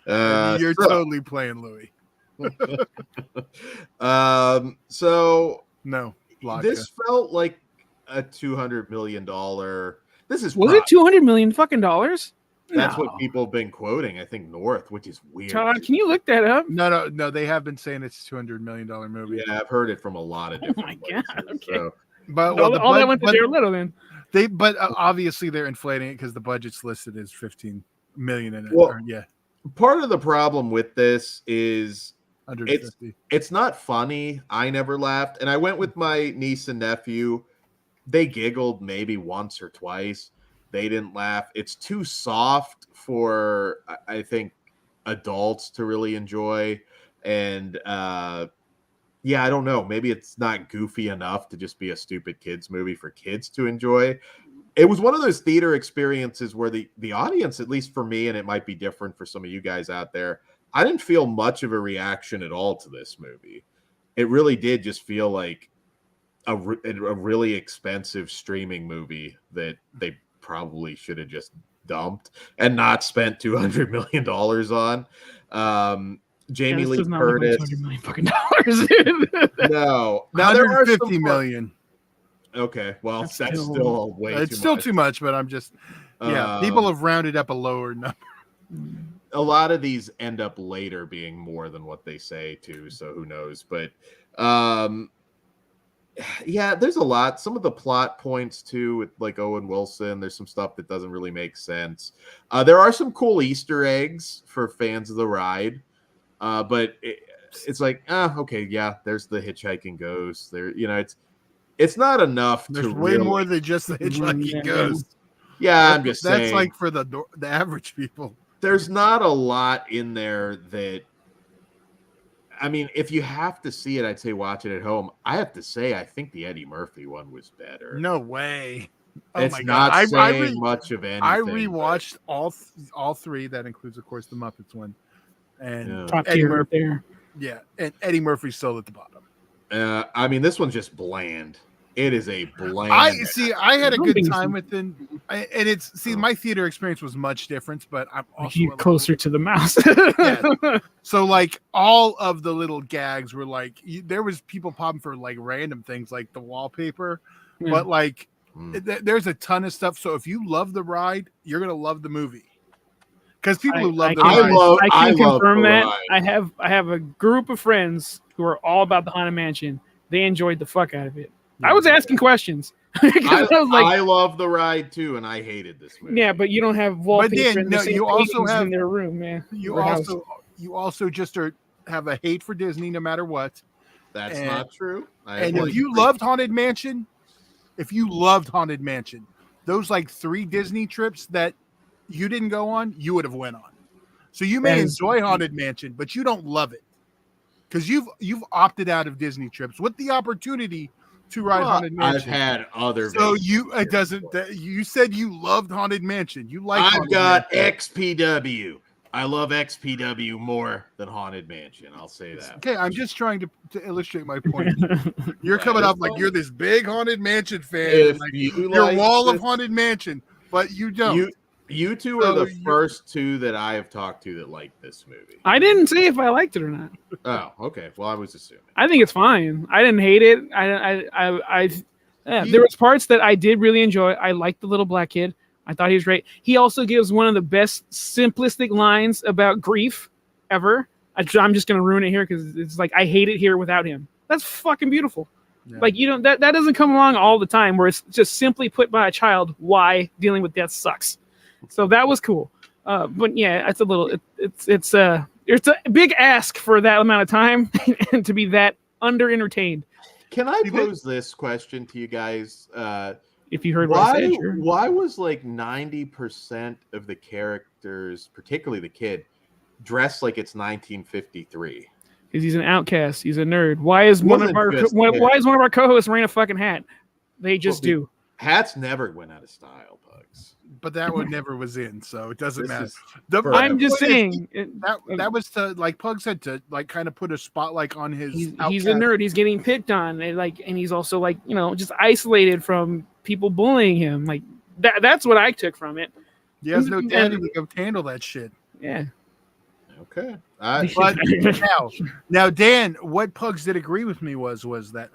You're totally playing Louis. So no, this felt like a $200 million. Was it $200 million fucking dollars? That's what people have been quoting. I think north, which is weird. Todd, can you look that up? No. They have been saying it's a $200 million movie. Yeah, I've heard it from a lot of different places. God. Okay. So. But all that went to Jared Leto then. Obviously they're inflating it because the budget's listed as 15 million in it. Well, part of the problem with this is 150. It's not funny. I never laughed, and I went with my niece and nephew. They giggled maybe once or twice. They didn't laugh. It's too soft for, I think, adults to really enjoy, and I don't know. Maybe it's not goofy enough to just be a stupid kids movie for kids to enjoy. It was one of those theater experiences where the audience, at least for me, and it might be different for some of you guys out there, I didn't feel much of a reaction at all to this movie. It really did just feel like a really expensive streaming movie that they probably should have just dumped and not spent $200 million on. Jamie Lee Curtis. $200 million fucking dollars. No, now there are $150 million. Okay, well, that's still way. It's still too much, but I'm just people have rounded up a lower number. A lot of these end up later being more than what they say too, so who knows? But there's a lot. Some of the plot points too, with like Owen Wilson. There's some stuff that doesn't really make sense. There are some cool Easter eggs for fans of the ride. But it's like, okay, yeah, there's the hitchhiking ghost. There, it's not enough. There's way more than just the hitchhiking ghost. Yeah, I'm just saying. That's like for the average people. There's not a lot in there that. I mean, if you have to see it, I'd say watch it at home. I have to say, I think the Eddie Murphy one was better. No way. Oh it's not saying much of anything. I rewatched all three. That includes, of course, the Muppets one. And top tier right there. Yeah, and Eddie Murphy's still at the bottom. I mean, this one's just bland. It is a bland. I had a good time with it, and my theater experience was much different, but I'm also closer to the mouse. So like all of the little gags were like there was people popping for like random things like the wallpaper, but like there's a ton of stuff. So if you love the ride, you're gonna love the movie. Because people who love I can love confirm the that. ride. I have a group of friends who are all about the Haunted Mansion. They enjoyed the fuck out of it. I was asking questions. I was like, I love the ride too, and I hated this movie. yeah, but you don't have wallpaper in the same you also have in their room, man. You also just have a hate for Disney no matter what. That's not true. And if you loved Haunted Mansion, those like 3 Disney trips that you didn't go on, you would have went on. So you may enjoy Haunted Mansion, but you don't love it because you've opted out of Disney trips with the opportunity to ride Haunted Mansion. I've had other. So you said you loved Haunted Mansion. You like. I've got XPW. I love XPW more than Haunted Mansion. I'll say that. Okay, I'm just trying to illustrate my point. You're coming up like you're this big Haunted Mansion fan. Like your wall of Haunted Mansion, but you don't. You two are the first 2 that I have talked to that like this movie. I didn't say if I liked it or not. Oh, okay. Well, I was assuming. I think it's fine. I didn't hate it. There was parts that I did really enjoy. I liked the little black kid. I thought he was great. He also gives one of the best simplistic lines about grief ever. I'm just gonna ruin it here because it's like I hate it here without him. That's fucking beautiful. Yeah. Like that doesn't come along all the time where it's just simply put by a child why dealing with death sucks. So that was cool. But yeah, it's a little it's a big ask for that amount of time and to be that under entertained. Can I pose this question to you guys? If you heard what I said, sure. Why was like 90% of the characters, particularly the kid, dressed like it's 1953? Because he's an outcast. He's a nerd. Why is one of our co-hosts wearing a fucking hat? They just do. Hats never went out of style, Pugs. But that one never was in, so it doesn't matter. I'm just saying that was to, like Pug said, to like kind of put a spotlight on his. He's a nerd. He's getting picked on, and he's also like just isolated from people bullying him. Like that's what I took from it. He has no daddy to handle that shit. Yeah. Okay. But now, Dan, what Pugs did agree with me was that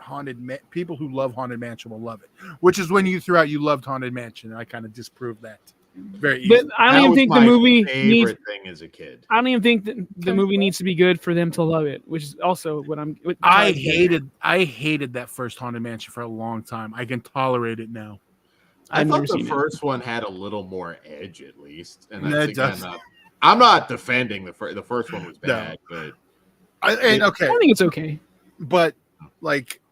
people who love Haunted Mansion will love it, which is when you threw out you loved Haunted Mansion, and I kind of disproved that very easily. But I don't even think the movie needs thing as a kid. I don't even think that the movie needs to be good for them to love it, which is also what I hated that first Haunted Mansion for a long time. I can tolerate it now. I thought the first one had a little more edge, at least, and that's I'm not defending the first one was bad, but I think it's okay. But like,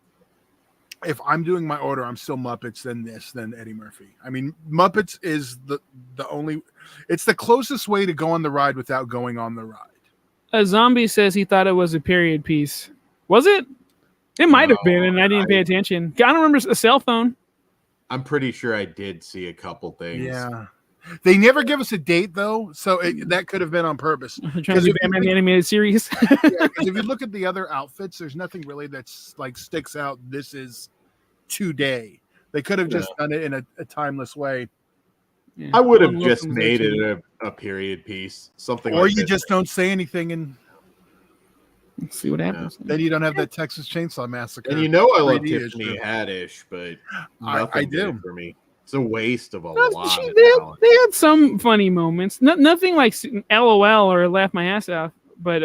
if I'm doing my order, I'm still Muppets, then Eddie Murphy. I mean, Muppets is the only. It's the closest way to go on the ride without going on the ride. A zombie says he thought it was a period piece. Was it? It might have been, and I didn't pay attention. I don't remember a cell phone. I'm pretty sure I did see a couple things. Yeah. They never give us a date, though, so that could have been on purpose. Trying to do Batman the animated series. Because if you look at the other outfits, there's nothing really that's like sticks out. This is today. They could have just done it in a timeless way. Yeah. I would have just made it a period piece, something. Or you just don't say anything and let's see what happens. Then you don't have that Texas Chainsaw Massacre. And I love Tiffany Haddish, but I do for me. It's a waste of a lot. They had some funny moments. Nothing like LOL or laugh my ass off, but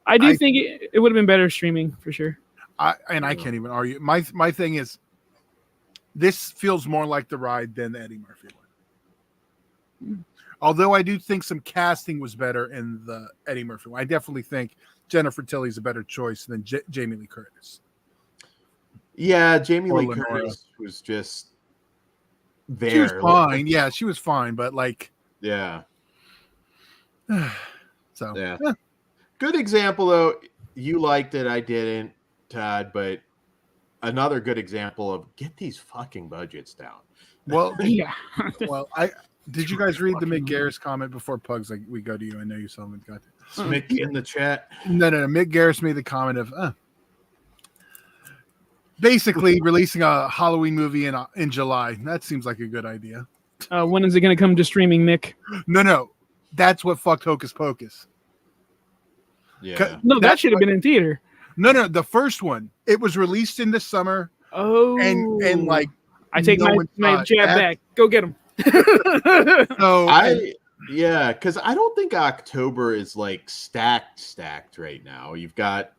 I do think it would have been better streaming for sure. I can't even argue. My thing is, this feels more like the ride than the Eddie Murphy one. Although I do think some casting was better in the Eddie Murphy one. I definitely think Jennifer Tilly's a better choice than Jamie Lee Curtis. Yeah, Jamie Lee Curtis was just there. She was fine. Yeah, she was fine, but like, yeah. So yeah. Good example though. You liked it, I didn't, Todd. But another good example of get these fucking budgets down. Well, yeah. Well, did you guys read the Mick Garris comment before Pugs? Like we go to you. I know you saw him. Got it. Mick in the chat. No. Mick Garris made the comment of basically releasing a Halloween movie in July. That seems like a good idea. When is it going to come to streaming, Mick? No. That's what fucked Hocus Pocus. Yeah. No, that should have been in theater. No. The first one. It was released in the summer. Oh. And like I take my jab back. Go get him. So Yeah, because I don't think October is like stacked right now. You've got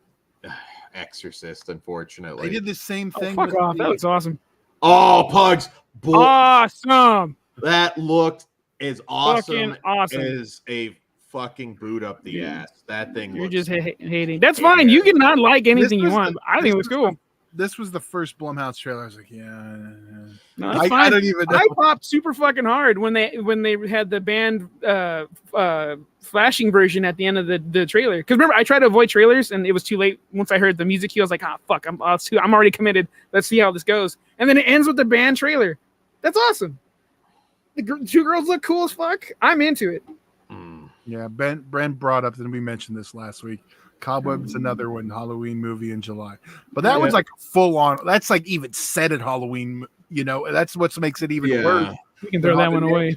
Exorcist, unfortunately. They did the same thing. Fuck off! That looks awesome. Oh, Pugs! Awesome! That looked as awesome, awesome as a fucking boot up the ass. That thing. You're just hating. That's fine. You can not like anything you want. I think it was cool. This was the first Blumhouse trailer. I was like, yeah. No, that's fine. I don't even know. I popped super fucking hard when they had the band flashing version at the end of the trailer. Because remember, I tried to avoid trailers, and it was too late. Once I heard the music cue, I was like, fuck, I'm already committed. Let's see how this goes. And then it ends with the band trailer. That's awesome. The two girls look cool as fuck. I'm into it. Yeah, Brent brought up, and we mentioned this last week. Cobweb's another one, Halloween movie in July. But that one's like full on. That's like even set at Halloween. That's what makes it even worse. We can throw that one away.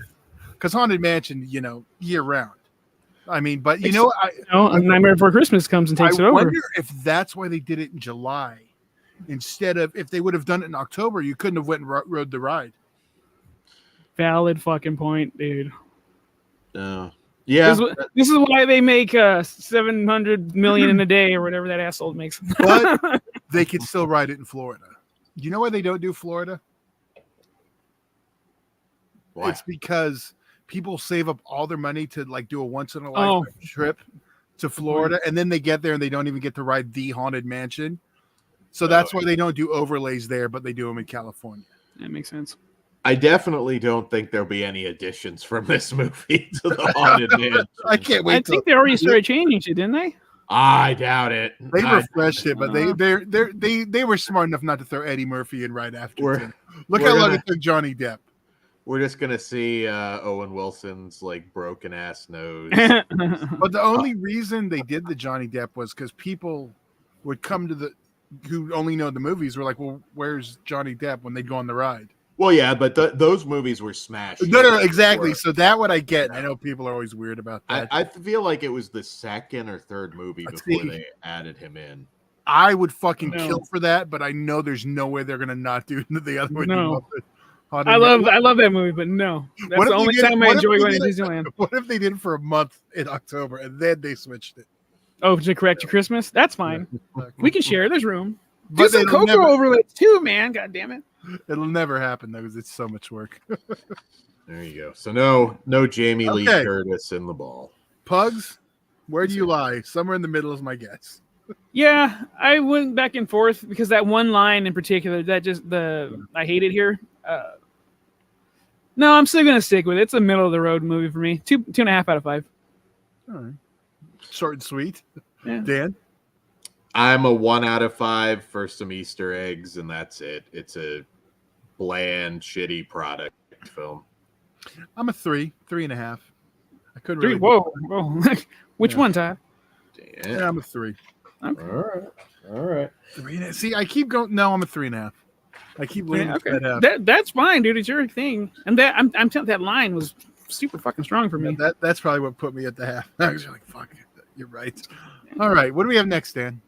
Because Haunted Mansion, year round. I mean, but Nightmare Before Christmas comes and takes it over. I wonder if that's why they did it in July instead of if they would have done it in October. You couldn't have went and rode the ride. Valid fucking point, dude. Yeah, this is why they make 700 million in a day or whatever that asshole makes. But they could still ride it in Florida. You know why they don't do Florida? Why? It's because people save up all their money to like do a once in a lifetime trip to Florida, and then they get there and they don't even get to ride the Haunted Mansion. So that's why they don't do overlays there, but they do them in California. That makes sense. I definitely don't think there'll be any additions from this movie to the Haunted Mansion. I can't wait. I think they already started changing shit, didn't they? I doubt it. They refreshed it, but they were smart enough not to throw Eddie Murphy in right after. Look how long it took Johnny Depp. We're just gonna see Owen Wilson's like broken ass nose. But the only reason they did the Johnny Depp was because people would come to who only know the movies were like, well, where's Johnny Depp when they'd go on the ride? Well, yeah, but those movies were smashed. No, exactly. So that what I get. I know people are always weird about that. I feel like it was the second or third movie before they added him in. I would fucking kill for that, but I know there's no way they're gonna not do the other one. No. I love that movie, but no. That's the only time I enjoy going to Disneyland. What if they did it for a month in October and then they switched it? Oh, to correct your Christmas? That's fine. We can share. There's room. Do some Coco overlays too, man. God damn it. It'll never happen though, because it's so much work. There you go. So no Jamie Lee Curtis in the ball. Pugs, where do you lie? Somewhere in the middle is my guess. Yeah, I went back and forth because that one line in particular, I hate it here. No, I'm still gonna stick with it. It's a middle of the road movie for me. 2.5 out of 5. All right. Short and sweet. Yeah. Dan? I'm a 1 out of 5 for some Easter eggs, and that's it. It's a bland, shitty product film. I'm a 3.5. I couldn't 3. really. Whoa. Which one, Todd? Yeah, I'm a 3. Okay. All right. 3. See, I keep going. No, I'm a 3.5. I keep leaning to that half. That's fine, dude. It's your thing. And that I'm telling that line was super fucking strong for me. That's probably what put me at the half. I was like, fuck, you're right. All right, what do we have next, Dan?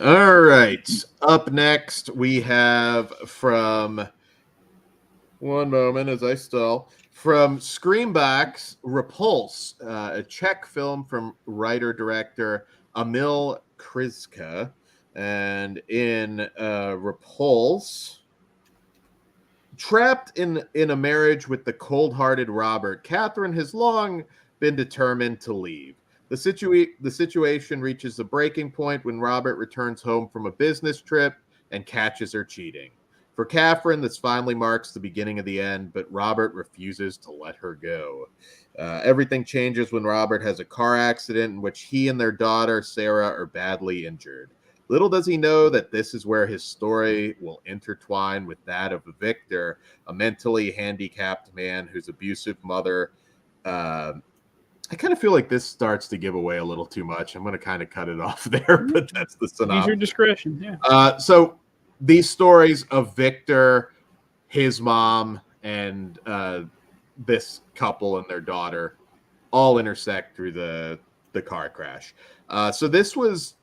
All right. Up next, we have from one moment as I stall from Screambox, Repulse, a Czech film from writer-director Emil Kriska. And in Repulse, trapped in a marriage with the cold-hearted Robert, Catherine has long been determined to leave. The situation reaches a breaking point when Robert returns home from a business trip and catches her cheating. For Catherine, this finally marks the beginning of the end, but Robert refuses to let her go. Everything changes when Robert has a car accident in which he and their daughter, Sarah, are badly injured. Little does he know that this is where his story will intertwine with that of Victor, a mentally handicapped man whose abusive mother... I kind of feel like this starts to give away a little too much. I'm going to kind of cut it off there, but that's the synopsis. Use your discretion, yeah. So these stories of Victor, his mom, and this couple and their daughter all intersect through the car crash. So this was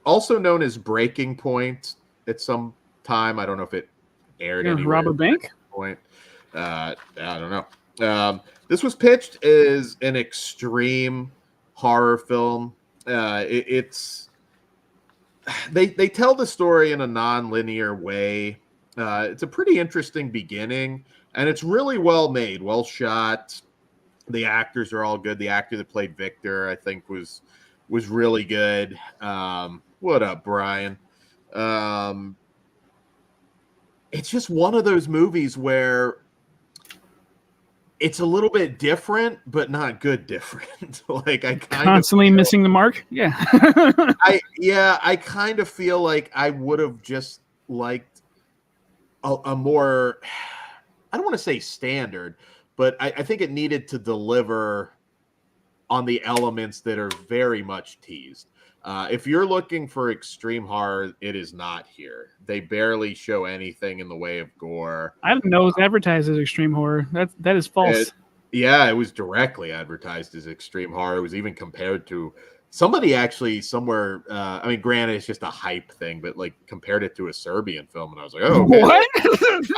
also known as Breaking Point at some time. I don't know if it aired anywhere. Robert Bank? Point. I don't know. This was pitched as an extreme horror film. They tell the story in a non-linear way. It's a pretty interesting beginning, and it's really well made, well shot. The actors are all good. The actor that played Victor, I think, was really good. What up, Brian? It's just one of those movies where it's a little bit different, but not good different. Like I constantly missing the mark. Yeah. I kind of feel like I would have just liked a more, I don't want to say standard, but I think it needed to deliver on the elements that are very much teased. If you're looking for extreme horror, it is not here. They barely show anything in the way of gore. I didn't know it was advertised as extreme horror. That is false. It was directly advertised as extreme horror. It was even compared to somebody actually somewhere. I mean, granted, it's just a hype thing, but like compared it to a Serbian film, and I was like, "Oh, okay. What?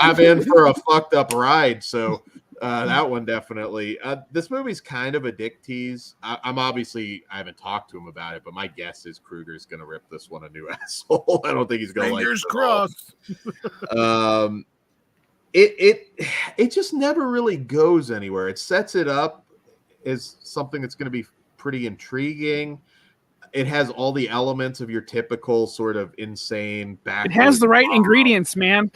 I'm in for a fucked up ride." So. That one definitely. This movie's kind of a dick tease. I haven't talked to him about it, but my guess is Kruger's going to rip this one a new asshole. I don't think he's going to like it. Fingers crossed. It just never really goes anywhere. It sets it up as something that's going to be pretty intriguing. It has all the elements of your typical sort of insane back. It has the right ingredients, man.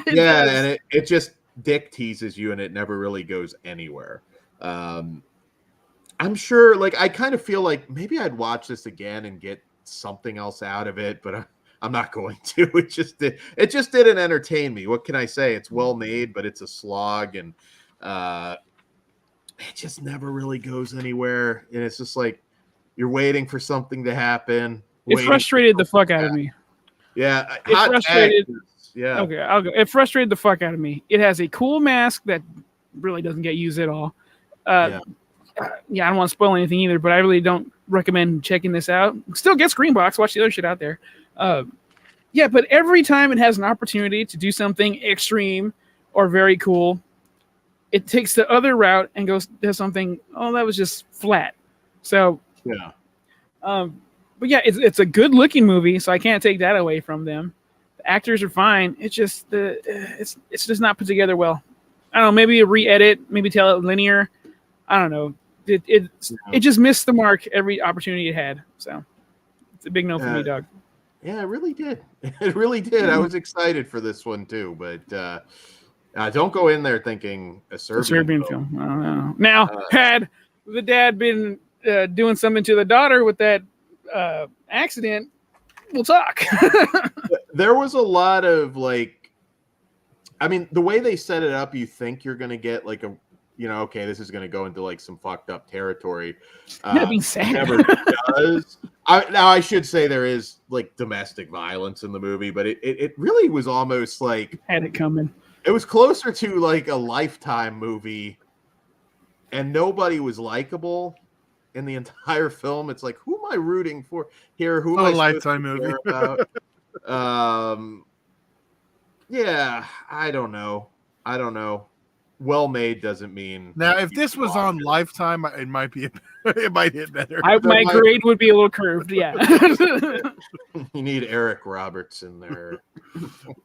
And it just dick teases you, and it never really goes anywhere. I'm sure, like, I kind of feel like maybe I'd watch this again and get something else out of it, but I'm not going to. It just didn't entertain me. What can I say? It's well made, but it's a slog, and it just never really goes anywhere. And it's just like you're waiting for something to happen. It frustrated the fuck out of me. Yeah, it frustrated. Yeah. Okay, I'll go. It frustrated the fuck out of me. It has a cool mask that really doesn't get used at all. I don't want to spoil anything either, but I really don't recommend checking this out. Still get Screambox. Watch the other shit out there. But every time it has an opportunity to do something extreme or very cool, it takes the other route and does something. Oh, that was just flat. So yeah. But yeah, it's a good looking movie, so I can't take that away from them. Actors are fine. It's just it's just not put together well. I don't know. Maybe a re-edit. Maybe tell it linear. I don't know. It just missed the mark every opportunity it had. So it's a big no for me, dog. Yeah, it really did. It really did. I was excited for this one too, but don't go in there thinking a Serbian film. I don't know. Now, had the dad been doing something to the daughter with that accident, we'll talk. There was a lot of like, I mean, the way they set it up, you think you're going to get like okay, this is going to go into like some fucked up territory. That'd be sad. Never does. Now I should say there is like domestic violence in the movie, but it really was almost like had it coming. It was closer to like a Lifetime movie, and nobody was likable in the entire film. It's like, who am I rooting for here? Who am I Lifetime movie about? Yeah, I don't know. Well made doesn't mean. Now, if this was on Lifetime, it might be. It might hit better. My grade would be a little curved. Yeah. You need Eric Roberts in there.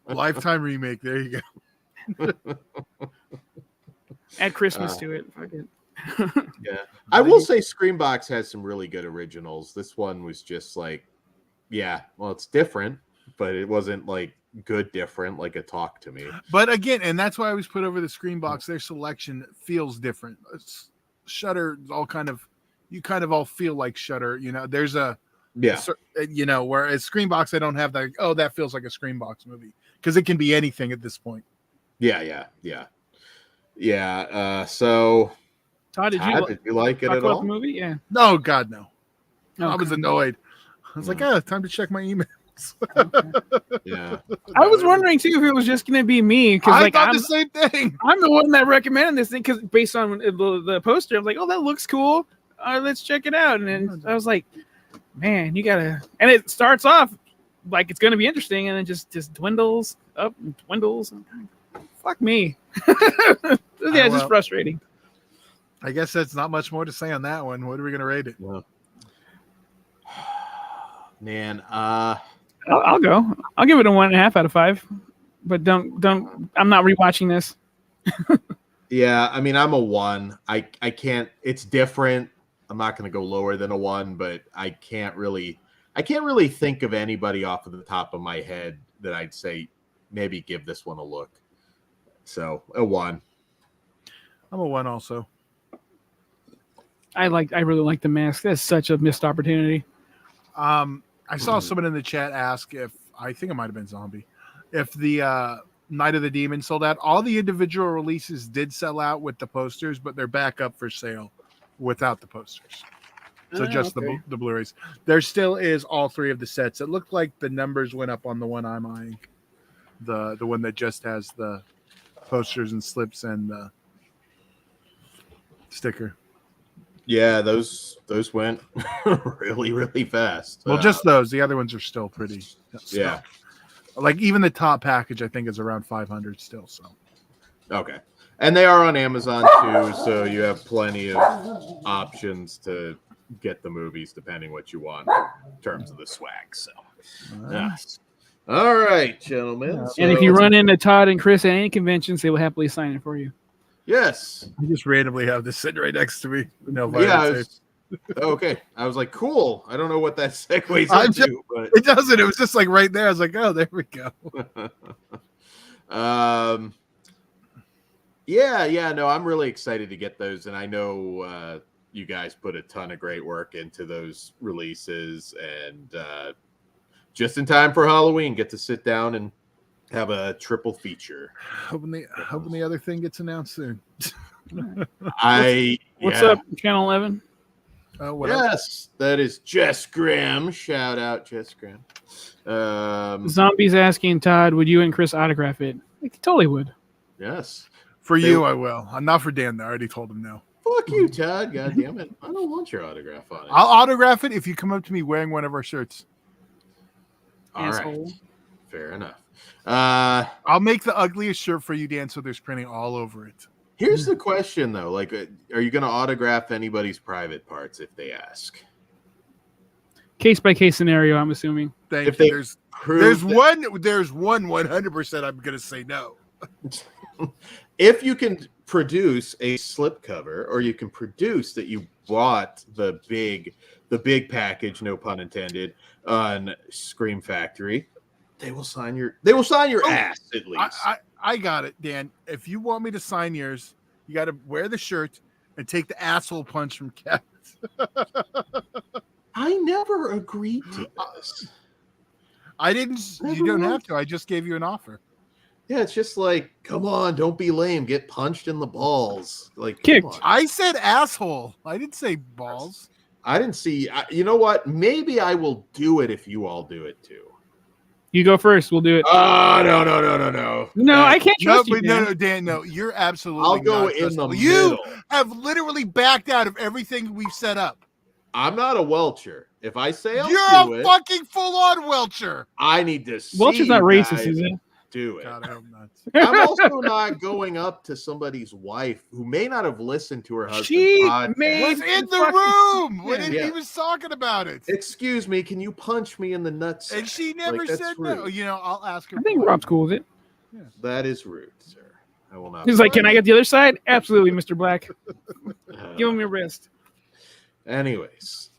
Lifetime remake. There you go. Add Christmas to it. Fuck it. Yeah, I will say Screambox has some really good originals. This one was just like, it's different, but it wasn't like good different like a Talk to Me. But again, and that's why I always put over the Screambox, their selection feels different. Shudder all kind of, you kind of all feel like Shudder, there's whereas Screambox, I don't have that, that feels like a Screambox movie, because it can be anything at this point. So Todd, did you like it at all? The movie? Yeah. No, God, no. Okay. I was annoyed. I was like, time to check my emails. Yeah. I was wondering too if it was just gonna be me, because I thought the same thing. I'm the one that recommended this thing, because based on the poster, I'm like, oh, that looks cool. Let's check it out. And then I was like, man, you gotta. And it starts off like it's gonna be interesting, and then just dwindles up and dwindles. Fuck me. It's just frustrating. I guess that's not much more to say on that one. What are we going to rate it? Yeah. Man, I'll go. I'll give it a 1.5 out of 5. But don't. I'm not rewatching this. Yeah, I mean, I'm a 1. I can't. It's different. I'm not going to go lower than a 1, but I can't really think of anybody off of the top of my head that I'd say maybe give this one a look. So a 1. I'm a 1 also. I really like The Mask. That's such a missed opportunity. I saw someone in the chat ask if, I think it might have been Zombie, if the Night of the Demon sold out. All the individual releases did sell out with the posters, but they're back up for sale without the posters. So just okay. the Blu-rays. There still is all 3 of the sets. It looked like the numbers went up on the one I'm eyeing. The one that just has the posters and slips and the sticker. Yeah, those went really, really fast. Well, just those. The other ones are still pretty. Yeah. Like even the top package, I think, is around 500 still. So. Okay. And they are on Amazon too, so you have plenty of options to get the movies depending what you want in terms of the swag. So, yes. All right, gentlemen. So, and if you run into Todd and Chris at any conventions, they will happily sign it for you. Yes. I just randomly have this sitting right next to me. No, okay. I was like, cool. I don't know what that segues into, but it doesn't. It was just like right there. I was like, oh, there we go. Yeah. No, I'm really excited to get those, and I know you guys put a ton of great work into those releases, and just in time for Halloween, get to sit down and have a triple feature. Hoping the other thing gets announced soon. What's up, Channel 11? Yes, that is Jess Graham. Shout out, Jess Graham. Zombie's asking Todd, would you and Chris autograph it? He totally would. Yes. For you, I will. Not for Dan, though. I already told him no. Fuck you, Todd. God damn it. I don't want your autograph on it. I'll autograph it if you come up to me wearing one of our shirts. All Asshole. right. Fair enough. I'll make the ugliest shirt for you, Dan, so there's printing all over it. Here's the question, though. Like, are you going to autograph anybody's private parts if they ask? Case by case scenario, I'm assuming. Thank you. There's one 100% I'm going to say no. If you can produce a slipcover, or you can produce that you bought the big package, no pun intended, on Scream Factory, they will sign your ass at least. I got it, Dan. If you want me to sign yours, you got to wear the shirt and take the asshole punch from Cat. I never agreed to this. I didn't. You don't have to. I just gave you an offer. Yeah, it's just like, come on, don't be lame. Get punched in the balls. Like, kicked. I said asshole. I didn't say balls. I didn't see. You know what? Maybe I will do it if you all do it too. You go first. We'll do it. Oh, no. No, I can't trust you, Dan. No, Dan, no. You're absolutely I'll go not in the middle. You have literally backed out of everything we've set up. I'm not a welcher. If I say I'll You're do a it, fucking full-on welcher. I need to see Welcher's not racist, is it? Do it. God, I hope not. I'm also not going up to somebody's wife who may not have listened to her husband's podcast. Was in the room when he was talking about it. Excuse me, can you punch me in the nuts? And she never said no. You know, I'll ask her. I think Rob's cool with it. Yeah. That is rude, sir. I will not. He's like, can I get the other side? Absolutely, Mr. Black. Give him your wrist. Anyways,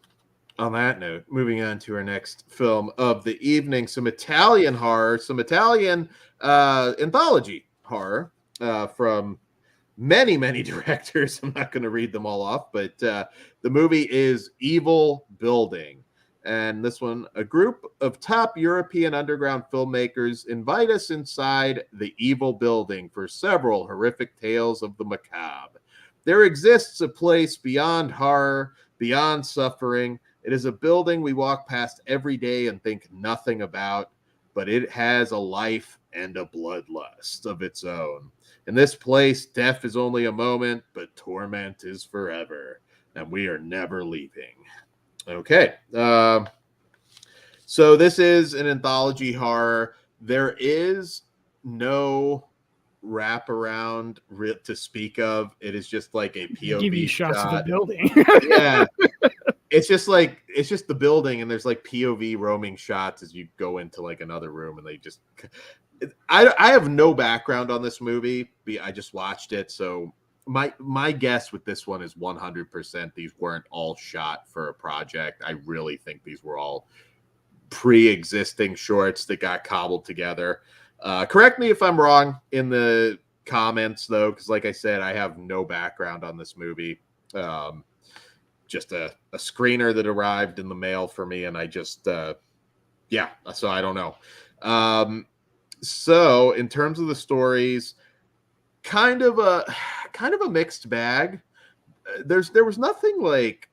on that note, moving on to our next film of the evening, some Italian horror, some Italian anthology horror from many, many directors. I'm not going to read them all off, but the movie is Evil Building. And this one, a group of top European underground filmmakers invite us inside the evil building for several horrific tales of the macabre. There exists a place beyond horror, beyond suffering. It is a building we walk past every day and think nothing about, but it has a life and a bloodlust of its own. In this place, death is only a moment, but torment is forever, and we are never leaving. Okay, so this is an anthology horror. There is no wraparound to speak of. It is just like a POV give you shots shot. of the building. Yeah. It's just the building, and there's like POV roaming shots as you go into like another room, and they just. I have no background on this movie. I just watched it, so my guess with this one is 100% these weren't all shot for a project. I really think these were all pre-existing shorts that got cobbled together. Correct me if I'm wrong in the comments, though, because like I said, I have no background on this movie. Just a screener that arrived in the mail for me, and I just so I don't know. So in terms of the stories, kind of a mixed bag. There was nothing like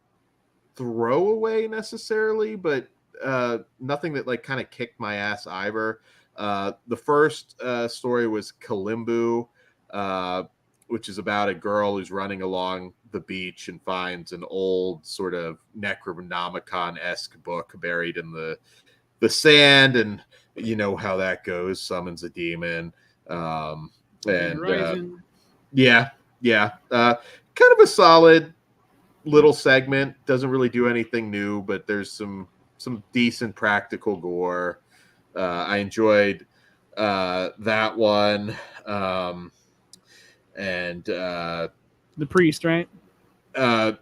throwaway necessarily, but nothing that like kind of kicked my ass either. The first story was Kalimbu, which is about a girl who's running along the beach and finds an old sort of Necronomicon-esque book buried in the sand, and you know how that goes, summons a demon. Kind of a solid little segment. Doesn't really do anything new, but there's some decent practical gore. I enjoyed that one. And the priest, right? That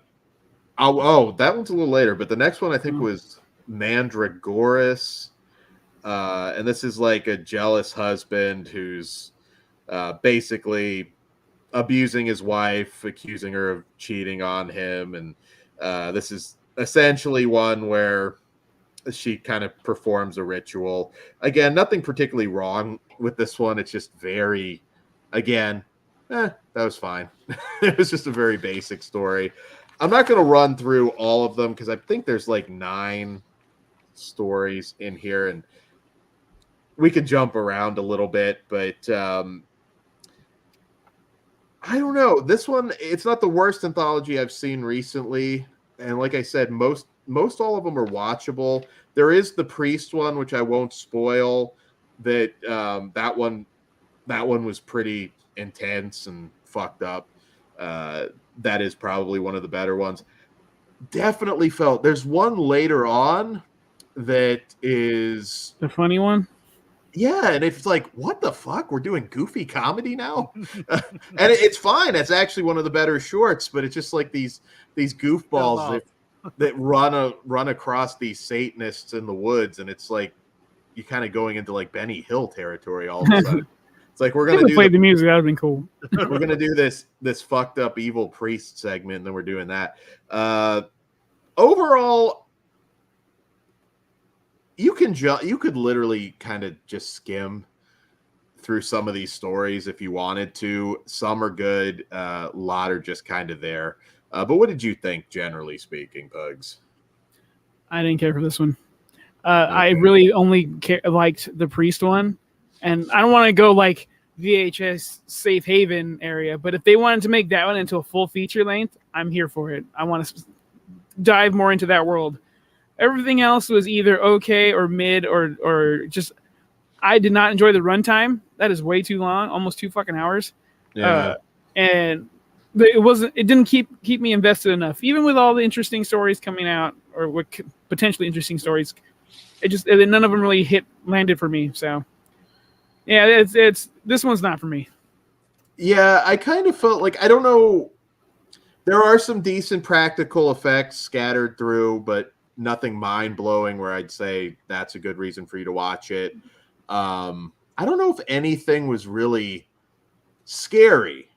one's a little later, but the next one I think was Mandragoras. And this is like a jealous husband who's basically abusing his wife, accusing her of cheating on him. And this is essentially one where she kind of performs a ritual. Again, nothing particularly wrong with this one. It's just very, again, that was fine. It was just a very basic story. I'm not going to run through all of them because I think there's like 9 stories in here, and we could jump around a little bit, but I don't know. This one, it's not the worst anthology I've seen recently. And like I said, most all of them are watchable. There is the priest one, which I won't spoil. That that one was pretty intense and fucked up. That is probably one of the better ones. Definitely felt there's one later on that is the funny one. Yeah, and it's like, what the fuck? We're doing goofy comedy now, and it's fine. It's actually one of the better shorts, but it's just like these goofballs that run across these Satanists in the woods, and it's like you're kind of going into like Benny Hill territory all of a sudden. It's like we're gonna play the music. That would have been cool. We're gonna do this fucked up evil priest segment, and then we're doing that. Overall, you could literally kind of just skim through some of these stories if you wanted to. Some are good, a lot are just kind of there. But what did you think, generally speaking, Pugs? I didn't care for this one. I really only liked the priest one, and I don't want to go like VHS safe haven area, but if they wanted to make that one into a full feature length, I'm here for it. I want to dive more into that world. Everything else was either okay or mid or just. I did not enjoy the runtime. That is way too long, almost 2 fucking hours. Yeah. And it didn't keep me invested enough, even with all the interesting stories coming out or what potentially interesting stories. None of them really landed for me. So yeah, it's this one's not for me. Yeah, I kind of felt like, I don't know. There are some decent practical effects scattered through, but nothing mind-blowing where I'd say that's a good reason for you to watch it. I don't know if anything was really scary.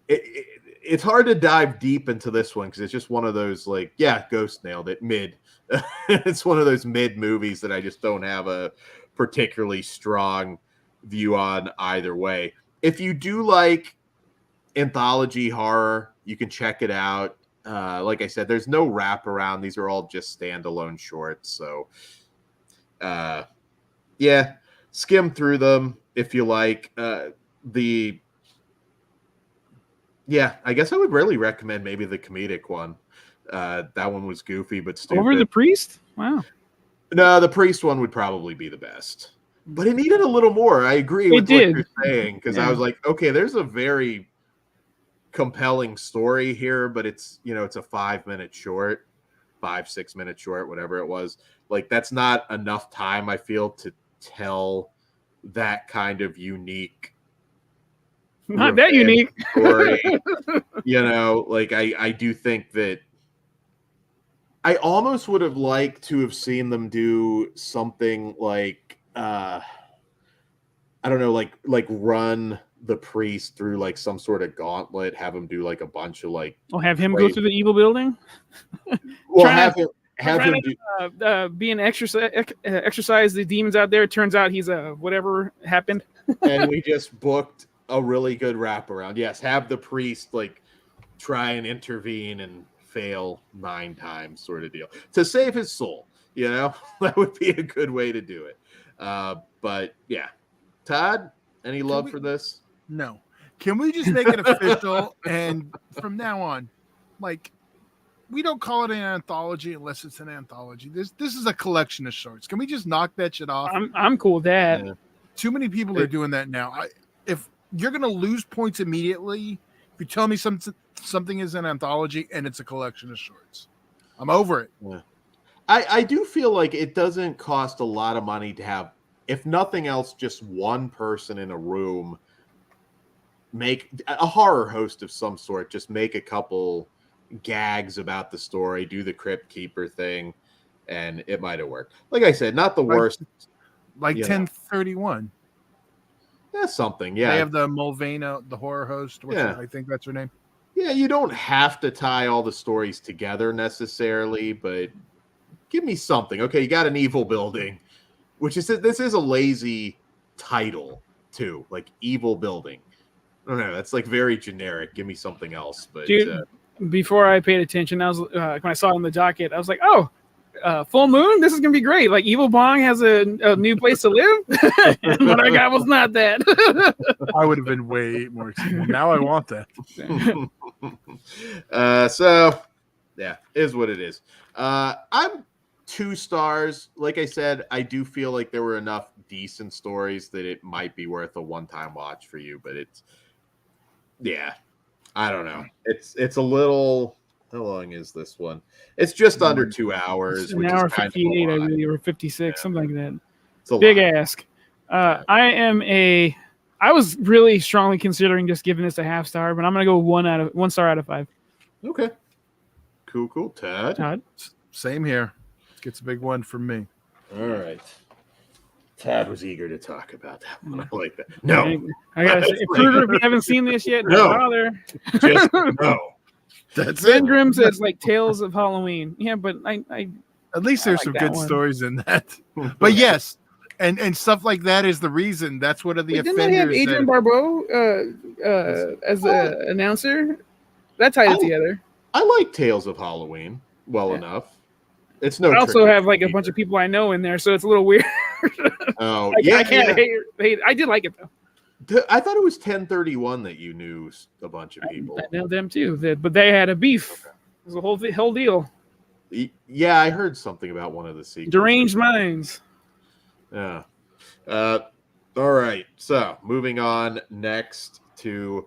It's hard to dive deep into this one because it's just one of those, like, yeah, Ghost nailed it, mid. It's one of those mid movies that I just don't have a particularly strong view on either way. If you do like anthology horror, you can check it out. Like I said, there's no wraparound. These are all just standalone shorts. So, yeah, skim through them if you like. Yeah, I guess I would really recommend maybe the comedic one. That one was goofy but stupid. Over the priest? Wow. No, the priest one would probably be the best. but it needed a little more. I agree with what you're saying, because I was like, okay, there's a very compelling story here, but it's it's a 5-minute short, 5-6 minute short, whatever it was. Like, that's not enough time, I feel, to tell that kind of unique, not that unique story. Like, I do think that I almost would have liked to have seen them do something like I don't know, like run the priest through like some sort of gauntlet, have him do like a bunch of like have him go through the evil building. Well, have him do being exercise the demons out there. It turns out he's whatever happened. And we just booked a really good wraparound. Yes, have the priest like try and intervene and fail 9 times, sort of deal, to save his soul. That would be a good way to do it. But yeah, Todd, any love for this? No. Can we just make it official? And from now on, like, we don't call it an anthology unless it's an anthology. This is a collection of shorts. Can we just knock that shit off? I'm cool with that. Yeah. Too many people are doing that now. If you're gonna lose points immediately, if you tell me something is an anthology and it's a collection of shorts, I'm over it. Yeah. I do feel like it doesn't cost a lot of money to have, if nothing else, just one person in a room make a horror host of some sort, just make a couple gags about the story, do the Crypt Keeper thing, and it might have worked. Like I said, not the worst. Like 1031. That's something, yeah. They have the Mulvana, the horror host. I think that's her name. Yeah, you don't have to tie all the stories together necessarily, but give me something. Okay, you got an evil building, this is a lazy title too, like evil building. I don't know. That's like very generic. Give me something else. But dude, before I paid attention, I was when I saw it on the docket, I was like, oh, full moon. This is gonna be great. Like Evil Bong has a new place to live. And what I got was not that. I would have been way more excited. Now I want that. So yeah, is what it is. I'm 2 stars. Like I said, I do feel like there were enough decent stories that it might be worth a one-time watch for you, but I don't know. It's a little. How long is this one? It's just under 2 hours. It's an hour 58, I believe, or 56, something like that. It's a big lot. ask. I was really strongly considering just giving this a half star, but I'm gonna go 1 star out of 5. Okay. Cool. Todd? Same here. Gets a big one from me. All right. Todd was eager to talk about that one. I like that. No. I gotta say, if you haven't seen this yet, no. don't bother. Just no. That's Ben it. Grimm says like Tales of Halloween. Yeah, but I at least there's some good stories in that. But yes, and stuff like that is the reason. That's what are the offenders. Didn't they have Adrian Barbeau as the announcer? That tied it together. I like Tales of Halloween enough. It's no. I also have like a bunch of people I know in there, so it's a little weird. Oh, I can't hate. I did like it though. I thought it was 1031 that you knew a bunch of people. I know them too, but they had a beef. It was a whole deal. Yeah, I heard something about one of the sequels. Deranged Minds. Yeah. All right. So moving on next to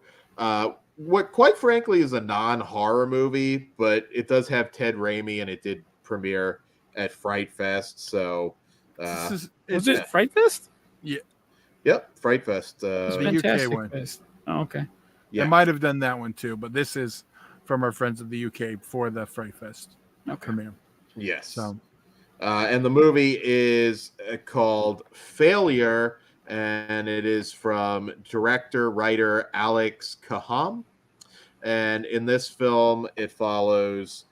what, quite frankly, is a non-horror movie, but it does have Ted Raimi and it did premiere at Fright Fest. So is it Fright Fest? Yeah. Yep, Fright Fest. The UK one. Fest. Oh, okay. Yeah. I might have done that one too, but this is from our friends of the UK for the Fright Fest premiere. Yes. So, and the movie is called Failure, and it is from director-writer Alex Kaham. And in this film, it follows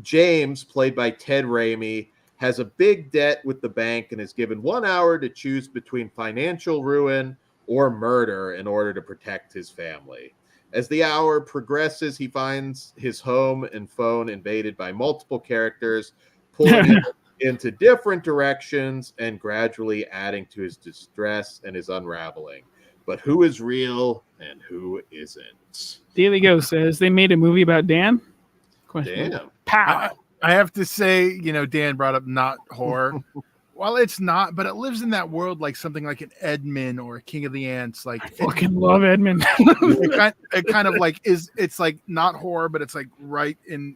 James, played by Ted Raimi, has a big debt with the bank and is given 1 hour to choose between financial ruin or murder in order to protect his family. As the hour progresses, he finds his home and phone invaded by multiple characters, pulling him into different directions and gradually adding to his distress and his unraveling. But who is real and who isn't? Daily Ghost says they made a movie about Dan. Damn. Pow. I have to say, Dan brought up not horror. Well, it's not, but it lives in that world like something like an Edmund or a King of the Ants. Like I fucking love Edmund. it kind of like it's like not horror, but it's like right in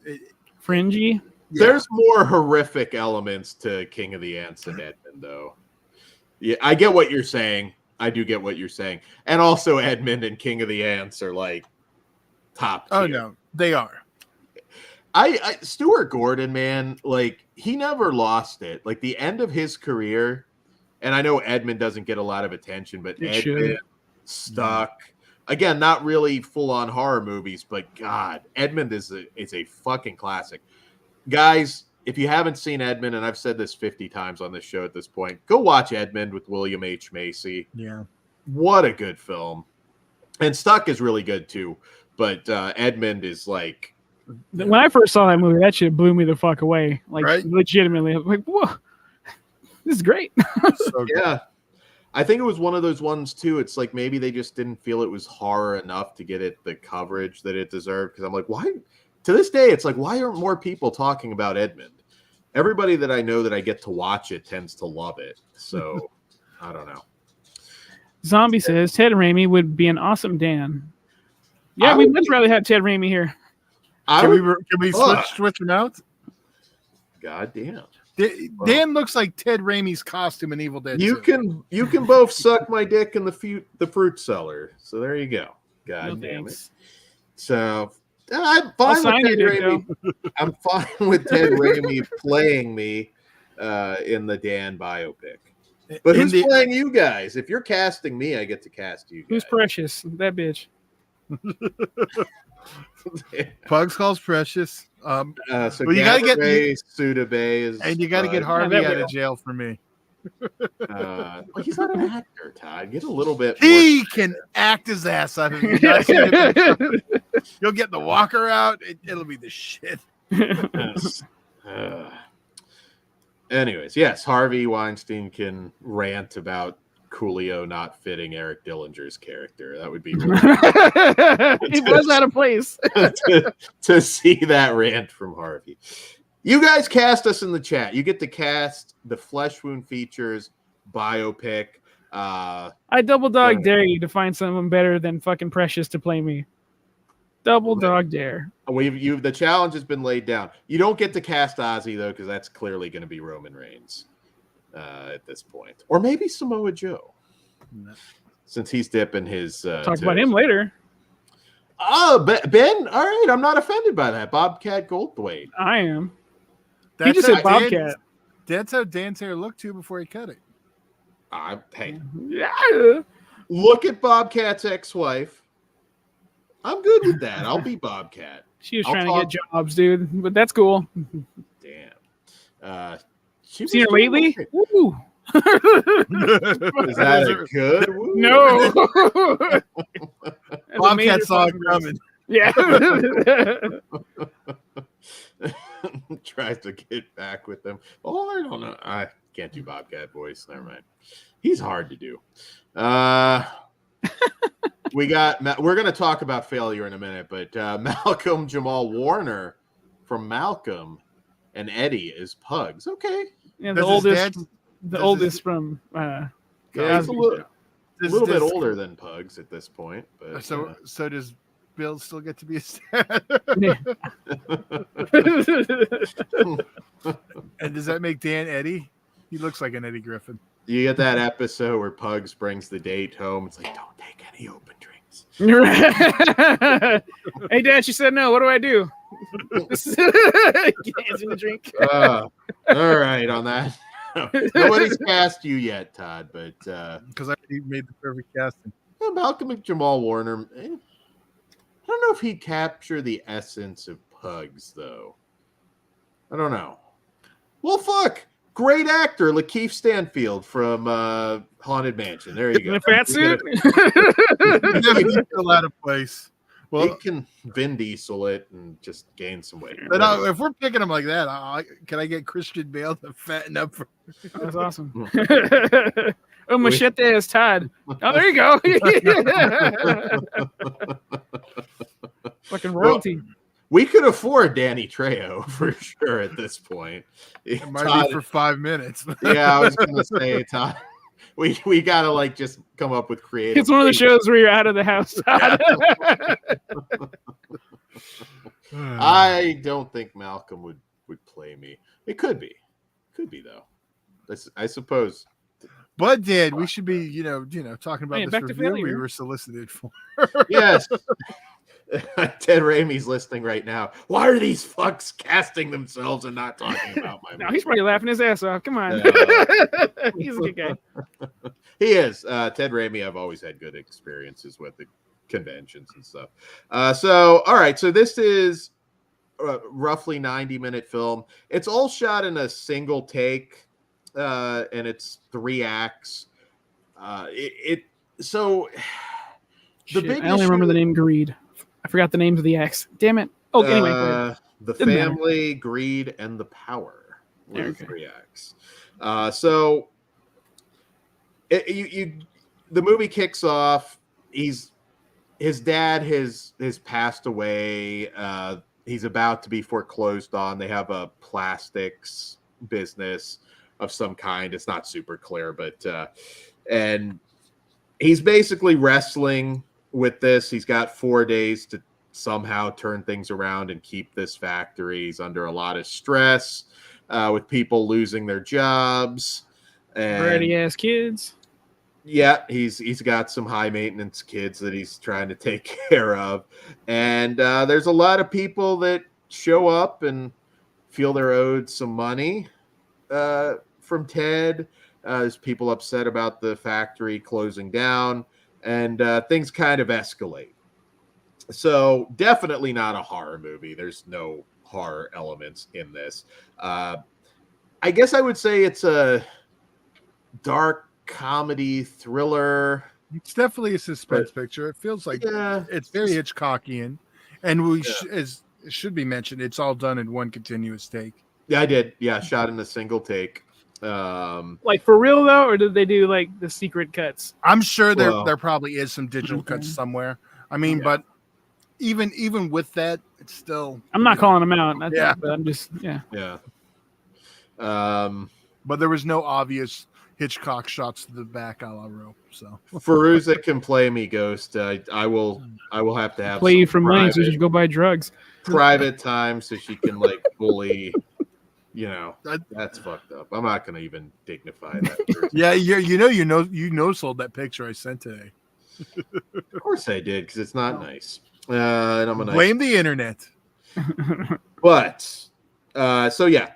fringy. Yeah. There's more horrific elements to King of the Ants than Edmund, though. Yeah, I get what you're saying. I do get what you're saying, and also Edmund and King of the Ants are like top tier. Oh no, they are. I Stuart Gordon, man, like he never lost it. Like the end of his career, and I know Edmund doesn't get a lot of attention, but Edmund, Stuck, again, not really full on horror movies, but God, Edmund is a fucking classic. Guys, if you haven't seen Edmund, and I've said this 50 times on this show at this point, go watch Edmund with William H. Macy. Yeah, what a good film, and Stuck is really good too, but Edmund is like. When I first saw that movie, that shit blew me the fuck away. Like, legitimately. I'm like, whoa, this is great. So yeah. I think it was one of those ones, too. It's like maybe they just didn't feel it was horror enough to get it the coverage that it deserved. Because I'm like, why? To this day, it's like, why aren't more people talking about Edmund? Everybody that I know that I get to watch it tends to love it. So, I don't know. Zombie says, Ted Raimi would be an awesome Dan. Yeah, we'd much rather have Ted Raimi here. Can we switch them out? God damn. Dan looks like Ted Raimi's costume in Evil Dead. You can both suck my dick in the fruit cellar. So there you go. God damn it. So I'm fine with Ted Raimi. I'm fine with Ted Raimi playing me in the Dan biopic. But who's playing you guys? If you're casting me, I get to cast you guys. Who's Precious? That bitch. Pugs calls Precious. So you gotta get Suda Bay is, and you gotta get Harvey out of jail for me. Well, he's not an actor, Todd. Get a little bit. He can act his ass off. You'll get the walker out. It'll be the shit. Yes. Anyways, yes, Harvey Weinstein can rant about Coolio not fitting Eric Dillinger's character. That would be really he was out of place. to see that rant from Harvey. You guys cast us in the chat. You get to cast the Flesh Wound Features biopic. I double dog dare you to find someone better than fucking Precious to play me. Double dog dare. The challenge has been laid down. You don't get to cast Aussie though, because that's clearly going to be Roman Reigns. At this point, or maybe Samoa Joe, since he's dipping his. Talk about him later. Oh, Ben. All right, I'm not offended by that. Bobcat Goldthwait. I am. He just said Bobcat. That's how Dan's hair looked too before he cut it. Hey, look at Bobcat's ex-wife. I'm good with that. I'll be Bobcat. She was trying to get jobs, dude, but that's cool. Damn. Seen her lately? Woo. Is that a good? Woo? No. Bobcat saw it coming. Yeah. Tries to get back with them. Oh, I don't know. I can't do Bobcat voice. Never mind. He's hard to do. We're going to talk about failure in a minute, but Malcolm Jamal Warner from Malcolm and Eddie is Pugs. Okay. Yeah, the oldest from he's a little bit older than Pugs at this point. But so does Bill still get to be a dad? And does that make Dan Eddie? He looks like an Eddie Griffin. You get that episode where Pugs brings the date home. It's like, don't take any open drinks. Hey, Dad, she said no. What do I do? Hands in the drink. All right, on that. Nobody's cast you yet, Todd, but because I made the perfect casting. Malcolm and Jamal Warner. I don't know if he'd capture the essence of Pugs, though. I don't know. Well, fuck. Great actor, Lakeith Stanfield from Haunted Mansion. There you go. In a fat suit? He's still out of place. Well, he can Vin Diesel it and just gain some weight. But if we're picking him like that, can I get Christian Bale to fatten up? That's awesome. Oh, Machete is Todd. Oh, there you go. Fucking royalty. We could afford Danny Trejo for sure at this point. It might be for 5 minutes. Yeah, I was gonna say, Todd. We gotta like just come up with creative. It's one of the shows where you're out of the house. I don't think Malcolm would play me. It could be though. I suppose. But Dad, we should be talking about this review we were solicited for. Yes. Ted Raimi's listening right now. Why are these fucks casting themselves and not talking about my movie? No, he's probably laughing his ass off. Come on. He's a good guy. He is. Ted Raimi, I've always had good experiences with the conventions and stuff. So, all right. So this is a roughly 90-minute film. It's all shot in a single take, and it's 3 acts. So the big I only remember the name Greed. I forgot the names of the acts. Damn it. Oh, anyway. The Family, Greed, and the Power were the 3 acts. So the movie kicks off. His dad has passed away. He's about to be foreclosed on. They have a plastics business of some kind. It's not super clear, but and he's basically wrestling with this. He's got 4 days to somehow turn things around and keep this factory. He's under a lot of stress with people losing their jobs and bratty ass kids. Yeah, he's got some high maintenance kids that he's trying to take care of, and there's a lot of people that show up and feel they're owed some money from Ted. There's people upset about the factory closing down, and things kind of escalate. So definitely not a horror movie. There's no horror elements in this. I guess I would say it's a dark comedy thriller. It's definitely a suspense picture. It feels like it's very Hitchcockian, and as it should be mentioned, it's all done in one continuous take. Yeah, I did. Yeah, shot in a single take. Like for real though, or did they do like the secret cuts? I'm sure there probably is some digital cuts somewhere. I mean, but even with that, it's still. I'm not calling them out. But I'm just yeah. But there was no obvious Hitchcock shots to the back a la Rope. So Feruza can play me, Ghost. I will have to have play you for money, so you should go buy drugs. Private time, so she can like fully. That's fucked up. I'm not gonna even dignify that. Yeah, you sold that picture I sent today. Of course I did, because it's not nice. And I'm gonna blame the internet. But so yeah,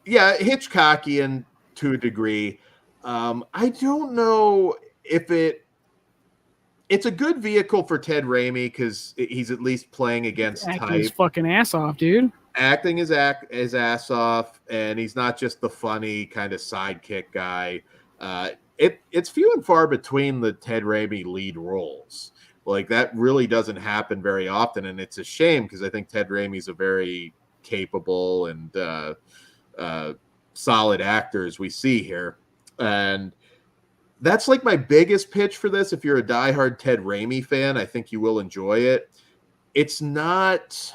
Hitchcockian to a degree. I don't know if it's a good vehicle for Ted Raimi because he's at least playing against acting type. his fucking ass off, dude. Acting his ass off, and he's not just the funny kind of sidekick guy. It's few and far between the Ted Raimi lead roles. Like that really doesn't happen very often, and it's a shame because I think Ted Raimi's a very capable and solid actor as we see here. And that's like my biggest pitch for this. If you're a diehard Ted Raimi fan, I think you will enjoy it. It's not.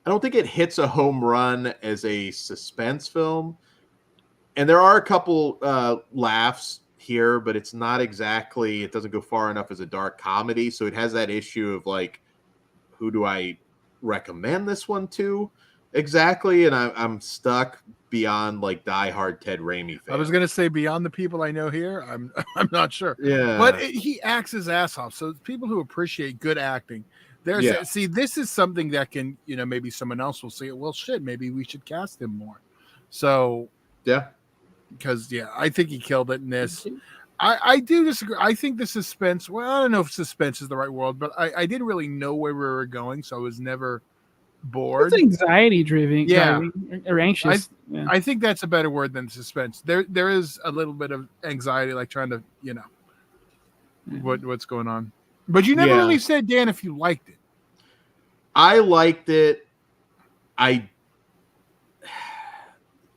I don't think it hits a home run as a suspense film. And there are a couple laughs here, but it's not exactly, it doesn't go far enough as a dark comedy. So it has that issue of like, who do I recommend this one to exactly? And I'm stuck beyond like diehard Ted Raimi fans. I was going to say beyond the people I know here. I'm not sure. Yeah. But he acts his ass off. So people who appreciate good acting, see, this is something that can, maybe someone else will see it. Well, shit, maybe we should cast him more. So, because I think he killed it in this. I do disagree. I think the suspense. Well, I don't know if suspense is the right word, but I didn't really know where we were going, so I was never bored. It's anxiety driven, or anxious. I think that's a better word than suspense. There is a little bit of anxiety, like trying to, what's going on. But you never really said, Dan, if you liked it. I liked it. I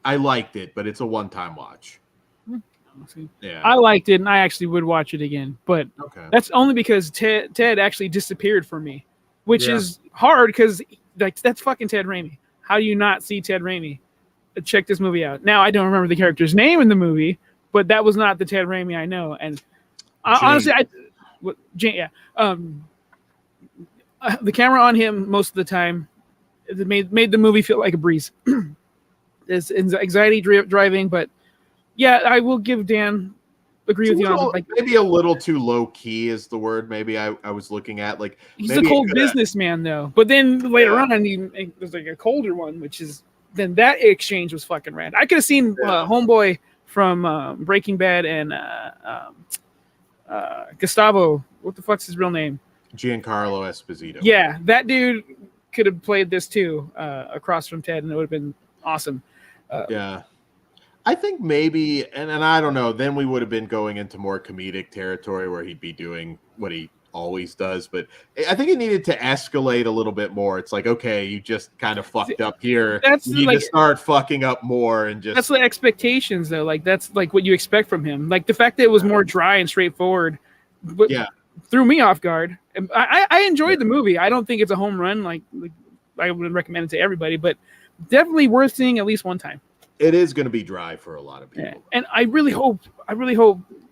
liked it, but it's a one-time watch. Yeah, I liked it, and I actually would watch it again. But that's only because Ted actually disappeared from me. which is hard because like that's fucking Ted Raimi. How do you not see Ted Raimi? Check this movie out. Now I don't remember the character's name in the movie, but that was not the Ted Raimi I know. And honestly, the camera on him most of the time, it made the movie feel like a breeze. It's anxiety driving, but yeah, I will give Dan. Agree with you on like maybe a little too low key is the word. Maybe I was looking at like he's a cold businessman though. But then later on, there's like a colder one, which is then that exchange was fucking rad. I could have seen Homeboy from Breaking Bad and Gustavo. What the fuck's his real name? Giancarlo Esposito. Yeah, that dude could have played this too across from Ted, and it would have been awesome. Yeah. I think maybe, and I don't know, then we would have been going into more comedic territory where he'd be doing what he always does. But I think it needed to escalate a little bit more. It's like, okay, you just kind of fucked up here. You need to start fucking up more and just. That's the expectations, though. Like, that's like what you expect from him. Like, the fact that it was more dry and straightforward threw me off guard. I enjoyed the movie. I don't think it's a home run. Like I would recommend it to everybody, but definitely worth seeing at least one time. It is going to be dry for a lot of people. Yeah. And I really hope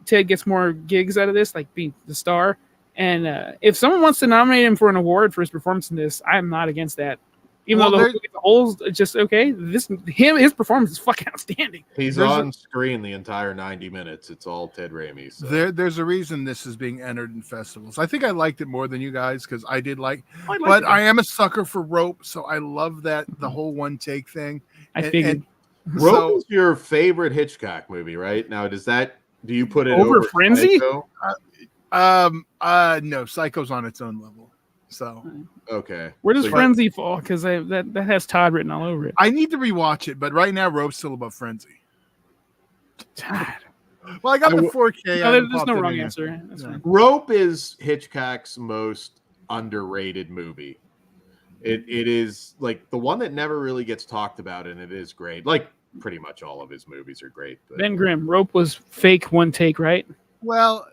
Ted gets more gigs out of this, like be the star. And if someone wants to nominate him for an award for his performance in this, I'm not against that. Even though the holes just okay. His performance is fucking outstanding. He's on screen the entire 90 minutes. It's all Ted Raimi. So. There's a reason this is being entered in festivals. I think I liked it more than you guys because I did but I am a sucker for Rope, so I love that the whole one take thing. I figured. Rope is your favorite Hitchcock movie, right? Now, do you put it over Frenzy? Psycho? No, Psycho's on its own level. So okay, where does Frenzy fall? Because that has Todd written all over it. I need to rewatch it, but right now Rope's still above Frenzy. Todd. Well, I got the 4K. No, there's no wrong answer. That's fine. Rope is Hitchcock's most underrated movie. It is like the one that never really gets talked about, and it is great. Like pretty much all of his movies are great. But. Ben Grimm, Rope was fake one take, right? Well,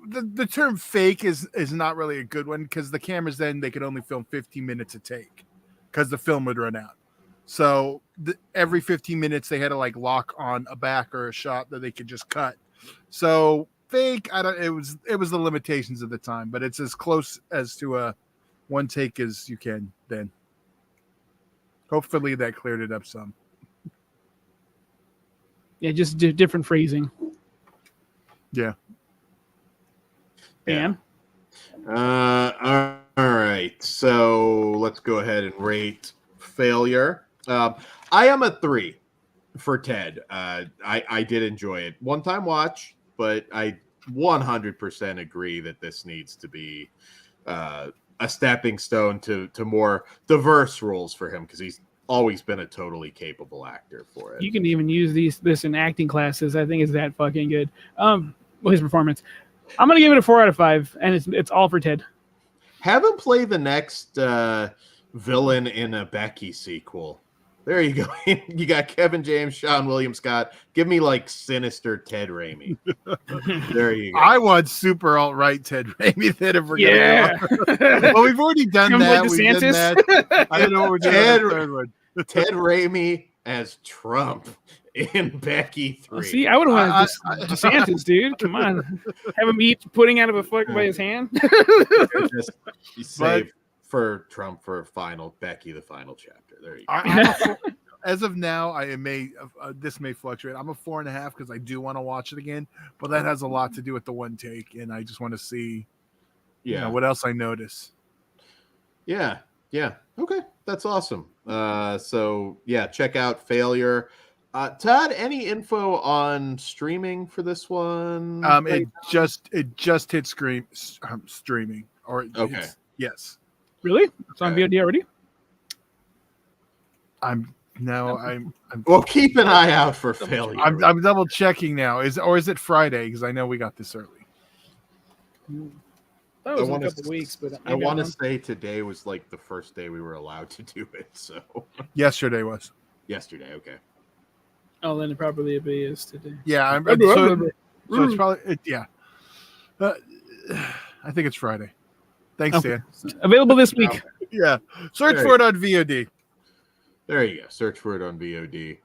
the term fake is not really a good one because the cameras then they could only film 15 minutes a take because the film would run out. So every 15 minutes they had to like lock on a back or a shot that they could just cut. So fake, it was the limitations of the time, but it's as close as to a one take as you can then. Hopefully that cleared it up some. Yeah, just different phrasing. Yeah. Dan? All right. So let's go ahead and rate Failure. I am a 3 for Ted. I did enjoy it. One-time watch, but I 100% agree that this needs to be a stepping stone to more diverse roles for him because he's always been a totally capable actor for it. You can even use this in acting classes. I think it's that fucking good. His performance. I'm gonna give it a 4 out of 5, and it's all for Ted. Have him play the next villain in a Becky sequel. There you go. You got Kevin James, Sean William Scott. Give me like sinister Ted Raimi. There you go. I want super alt-right Ted Raimi. That if we're gonna well, we've already done that. We've done that. I don't know what we're doing. Ted Raimi as Trump in Becky 3. See, I would have wanted DeSantis, dude. Come on. Have him eat pudding out of a fuck by his hand. Just save for Trump for Becky, the final chapter. There you go. As of now, this may fluctuate. I'm a 4.5 because I do want to watch it again, but that has a lot to do with the one take, and I just want to see what else I notice. Yeah. Okay, that's awesome. So yeah, check out Failure. Todd, any info on streaming for this one? It just hit streaming. Okay. Yes. Really? It's on VOD already? Well, keep an eye out for Failure. I'm double checking now. Is it Friday? Because I know we got this early. That was a couple weeks, but I want to say today was like the first day we were allowed to do it. So yesterday was. Yesterday, okay. Oh, then it probably is today. Yeah, so it's probably I think it's Friday. Thanks, Dan. Available this week. Yeah. Search for it on VOD. There you go. Search for it on VOD.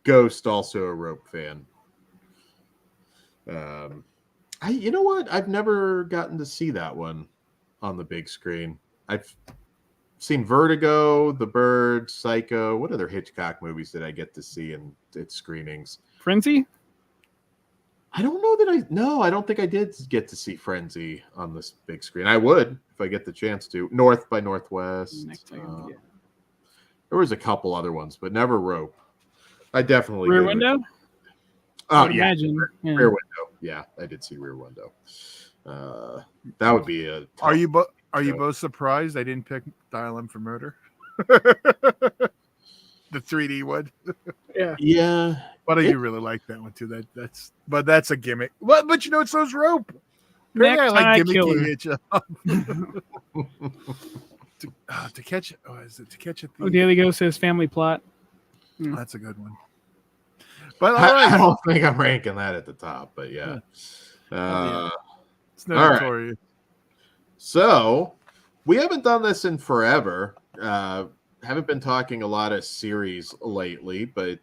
Ghost, also a Rope fan. You know what? I've never gotten to see that one on the big screen. I've seen Vertigo, The Bird, Psycho. What other Hitchcock movies did I get to see in its screenings? Frenzy? I don't know that I don't think I did get to see Frenzy on this big screen. I would if I get the chance to. North by Northwest. There was a couple other ones, but never Rope. I definitely Rear Window? Oh, yeah. Imagine. Yeah. Rear Window. Yeah, I did see Rear Window. That would be a. Are you both surprised I didn't pick Dial M for Murder? The 3D one. Yeah. But I do really like that one too. That's a gimmick. But you know, it's those Rope. Apparently I like gimmicky To catch it. Oh, is it To Catch a Thief? Daily Ghost says Family Plot. That's a good one. But I don't think I'm ranking that at the top, but yeah. It's notorious. Right. So we haven't done this in forever. Haven't been talking a lot of series lately, but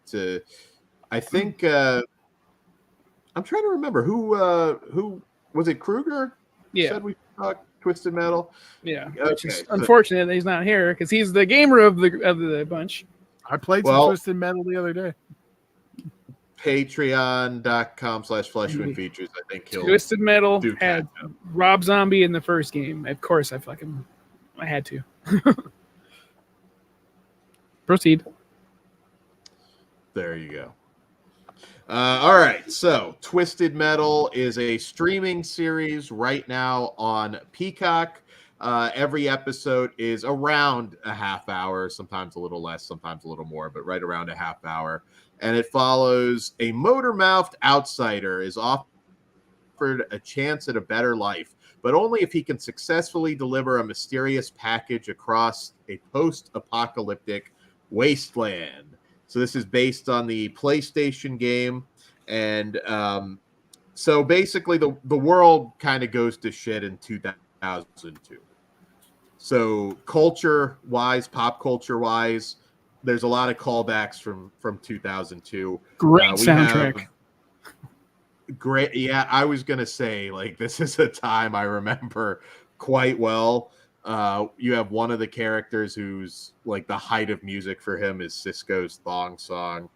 I think I'm trying to remember who was it. Kruger? Yeah. Said we talked Twisted Metal. Yeah. Which is unfortunate that he's not here because he's the gamer of the bunch. I played some Twisted Metal the other day. Patreon.com/FleshWound Features. I think Twisted Metal had Rob Zombie in the first game. Of course, I had to. Proceed. There you go. All right. So Twisted Metal is a streaming series right now on Peacock. Every episode is around a half hour, sometimes a little less, sometimes a little more, but right around a half hour. And it follows a motor-mouthed outsider is offered a chance at a better life, but only if he can successfully deliver a mysterious package across a post-apocalyptic wasteland. So this is based on the PlayStation game. And so basically the world kind of goes to shit in 2002. So culture-wise, pop culture-wise, there's a lot of callbacks from 2002. Great soundtrack. Great. Yeah, I was going to say, like, this is a time I remember quite well. You have one of the characters who's, like, the height of music for him is Cisco's Thong Song.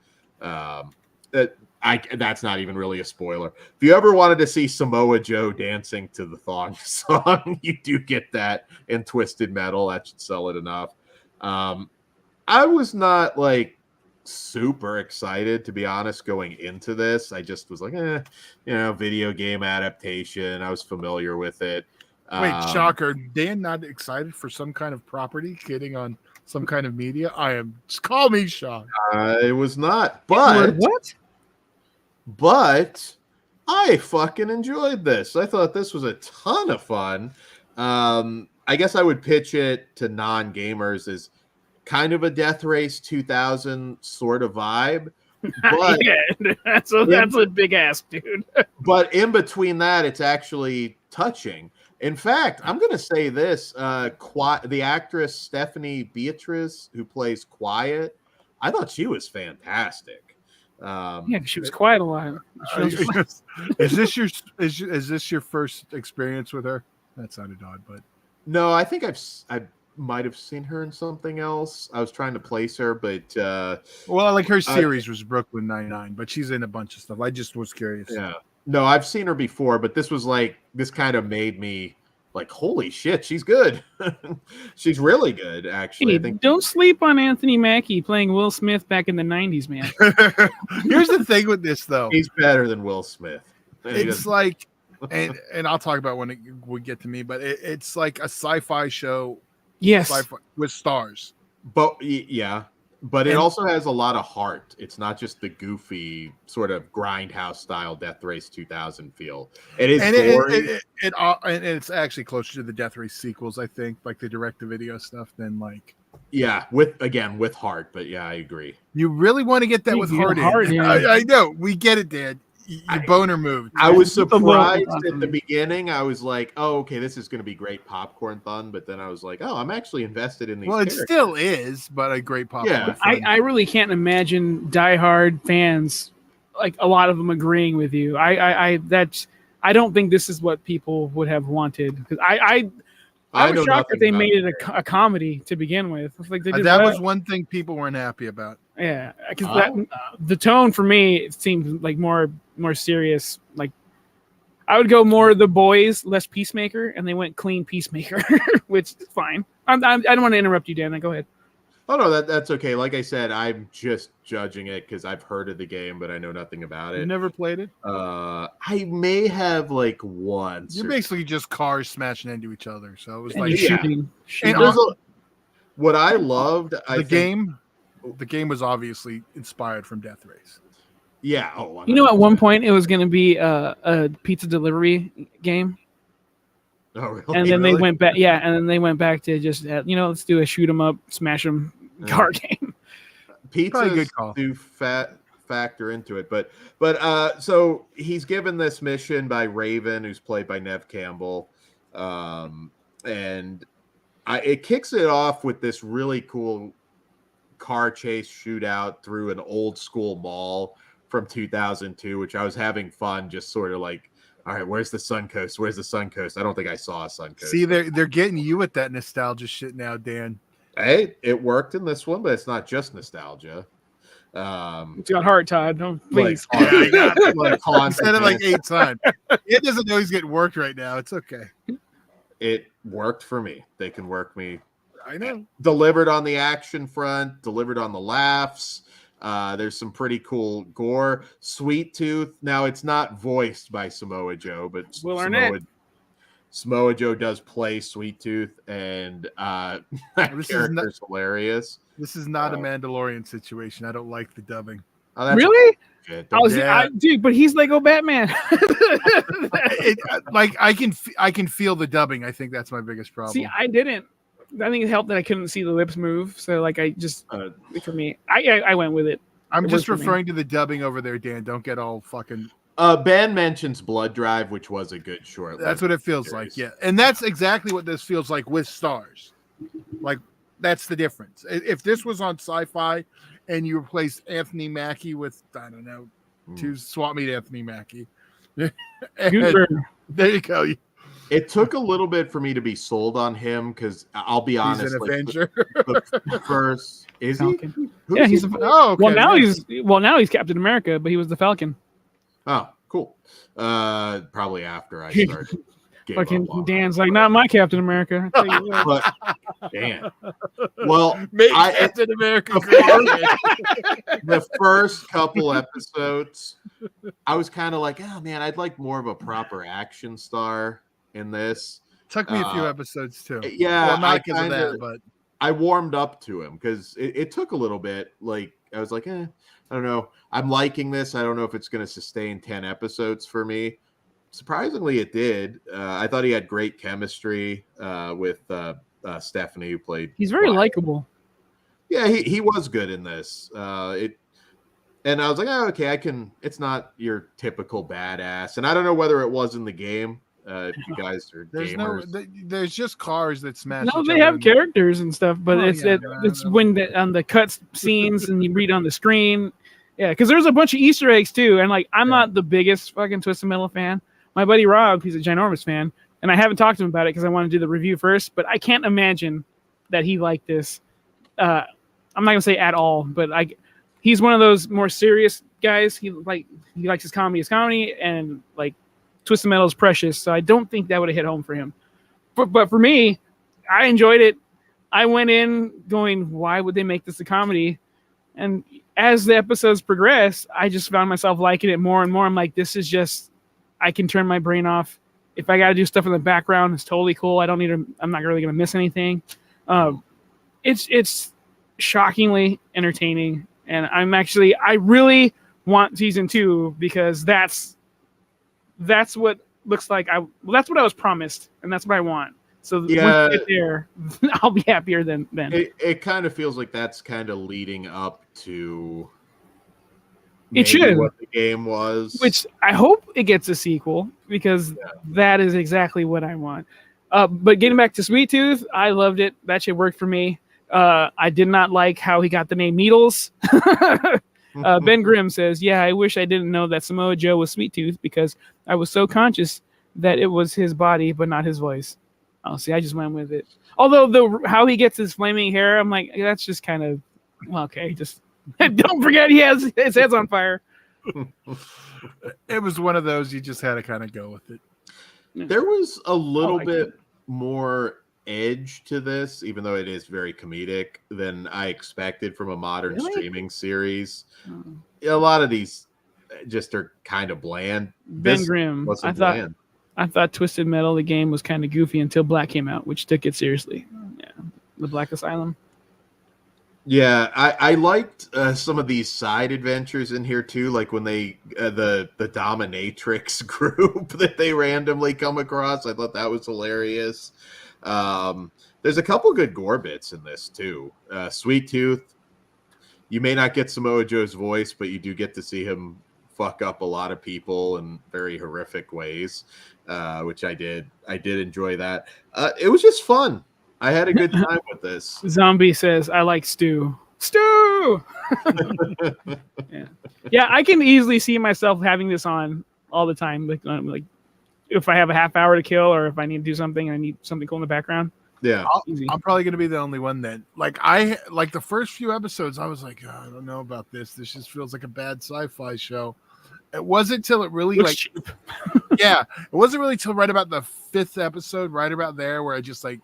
That's not even really a spoiler. If you ever wanted to see Samoa Joe dancing to the Thong Song, you do get that in Twisted Metal. That should sell it enough. I was not like super excited, to be honest, going into this. I just was like, video game adaptation. I was familiar with it. Wait, shocker. Dan not excited for some kind of property getting on some kind of media? Call me shocked. I was not, but what? But I fucking enjoyed this. I thought this was a ton of fun. I guess I would pitch it to non-gamers as kind of a Death Race 2000 sort of vibe. But yeah, that's a big ass, dude. But in between that, it's actually touching. In fact, I'm going to say this. The actress Stephanie Beatrice, who plays Quiet, I thought she was fantastic. She was quiet a lot. Is this your first experience with her? That sounded odd, but no, I think I might have seen her in something else. I was trying to place her, but like her series was Brooklyn Nine-Nine, but she's in a bunch of stuff. I just was curious. Yeah, no, I've seen her before, but this kind of made me like, holy shit, she's good. She's really good, actually. Hey, don't sleep on Anthony Mackie playing Will Smith back in the 90s, man. Here's the thing with this, though. He's better than Will Smith. It's like, and I'll talk about when it would get to me, but it's like a sci-fi show. Yes. Sci-fi with stars. But yeah. But it also has a lot of heart. It's not just the goofy sort of grindhouse style Death Race 2000 feel. It is gory. And it's actually closer to the Death Race sequels, I think, like the direct-to-video stuff than like. Yeah, with heart. But yeah, I agree. You really want to get that with heart in. I know. We get it, Dan. Your boner moved. I was surprised at the beginning. I was like, "Oh, okay, this is going to be great popcorn fun." But then I was like, "Oh, I'm actually invested in these." Well, it still is, but a great popcorn fun. I really can't imagine diehard fans, like a lot of them, agreeing with you. I don't think this is what people would have wanted, because I was shocked that they made it a comedy to begin with. Like that was one thing people weren't happy about. Yeah, because the tone for me, it seemed like more serious. Like I would go more The Boys, less Peacemaker, and they went clean Peacemaker, which is fine. I don't want to interrupt you, Dan. Go ahead. Oh no, that's okay. Like I said, I'm just judging it because I've heard of the game, but I know nothing about it. You never played it? I may have like once. You're basically just cars smashing into each other, so it was like shooting. What I loved, the game was obviously inspired from Death Race. Yeah. Oh, you know, at one point it was going to be a pizza delivery game. Oh, really? And then they went back. Yeah, and then they went back to just let's do a shoot 'em up, smash 'em car game. Pizza do factor into it, but so he's given this mission by Raven, who's played by Nev Campbell, and it kicks it off with this really cool car chase shootout through an old school mall from 2002, which I was having fun, just sort of like, all right, where's the Suncoast? Where's the Suncoast? I don't think I saw a Suncoast. See, they're getting you with that nostalgia shit now, Dan. Hey, it worked in this one, but it's not just nostalgia. It's got heart, Todd. No, please. You said it like 8 times. It doesn't know he's getting worked right now. It's okay. It worked for me. They can work me. I know. Delivered on the action front, delivered on the laughs. There's some pretty cool gore. Sweet Tooth. Now, it's not voiced by Samoa Joe, but Samoa Joe does play Sweet Tooth, and that character's hilarious. This is not a Mandalorian situation. I don't like the dubbing. Oh, really? Dude, but he's Lego Batman. I can feel the dubbing. I think that's my biggest problem. See, I didn't. I think it helped that I couldn't see the lips move. So, like, I just for me, I went with it. I'm just referring to the dubbing over there, Dan. Don't get all fucking. Ben mentions Blood Drive, which was a good short. That's what it feels like, yeah. And that's exactly what this feels like with Stars. Like, that's the difference. If this was on Sci-Fi and you replaced Anthony Mackie with, I don't know, to swap meet Anthony Mackie. There you go. It took a little bit for me to be sold on him because I'll be honest. He's an Avenger. The first is Falcon. He? He's okay. Now he's Captain America, but he was the Falcon. Oh, cool. Probably after I started. Fucking Dan's like, not my Captain America. But, Dan. Well, Captain America. The first couple episodes, I was kind of like, oh man, I'd like more of a proper action star in this. Took me a few episodes too. Yeah, well, not because of that, but I warmed up to him because it took a little bit. Like I was like, I don't know. I'm liking this. I don't know if it's going to sustain 10 episodes for me. Surprisingly, it did. I thought he had great chemistry with Stephanie, who played. He's very likable. Yeah, he was good in this. And I was like, oh, okay, I can. It's not your typical badass, and I don't know whether it was in the game. If you guys are gamers, there's just cars that smash. No, they have characters and stuff, but it's when on the cut scenes and you read on the screen. Yeah, because there's a bunch of Easter eggs too, and like I'm not the biggest fucking Twisted Metal fan. My buddy Rob, he's a ginormous fan, and I haven't talked to him about it because I want to do the review first. But I can't imagine that he liked this. I'm not gonna say at all, but he's one of those more serious guys. He likes his comedy, and like Twisted Metal is precious. So I don't think that would have hit home for him. But for me, I enjoyed it. I went in going, why would they make this a comedy? And as the episodes progress, I just found myself liking it more and more. I'm like, this is just, I can turn my brain off. If I got to do stuff in the background, it's totally cool. I'm not really going to miss anything. It's shockingly entertaining. And I really want season 2 because that's what looks like. That's what I was promised, and that's what I want. So when we get there, I'll be happier than then. It kind of feels like that's kind of leading up to It should. what the game was. Which I hope it gets a sequel, because that is exactly what I want. But getting back to Sweet Tooth, I loved it. That shit worked for me. I did not like how he got the name Needles. Ben Grimm says, yeah, I wish I didn't know that Samoa Joe was Sweet Tooth, because I was so conscious that it was his body but not his voice. Oh, see, I just went with it. Although how he gets his flaming hair, I'm like, that's just kind of, well, okay, just don't forget he has his head's on fire. It was one of those you just had to kind of go with it. There was a little bit more edge to this, even though it is very comedic, than I expected from a modern streaming series. A lot of these just are kind of bland. Ben Grimm, I thought Twisted Metal, the game, was kind of goofy until Black came out, which took it seriously. Yeah, the Black Asylum. Yeah, I liked some of these side adventures in here too, like when they the dominatrix group that they randomly come across. I thought that was hilarious. There's a couple good gore bits in this too. Sweet Tooth, you may not get Samoa Joe's voice, but you do get to see him fuck up a lot of people in very horrific ways, which I did enjoy that. It was just fun. I had a good time with this. Zombie says, I like stew. Stew! Yeah, I can easily see myself having this on all the time. Like if I have a half hour to kill, or if I need to do something, I need something cool in the background. Yeah. I'm probably going to be the only one then. Like the first few episodes, I was like, I don't know about this. This just feels like a bad sci-fi show. It wasn't till it really it wasn't really till right about the 5th episode, right about there, where I just like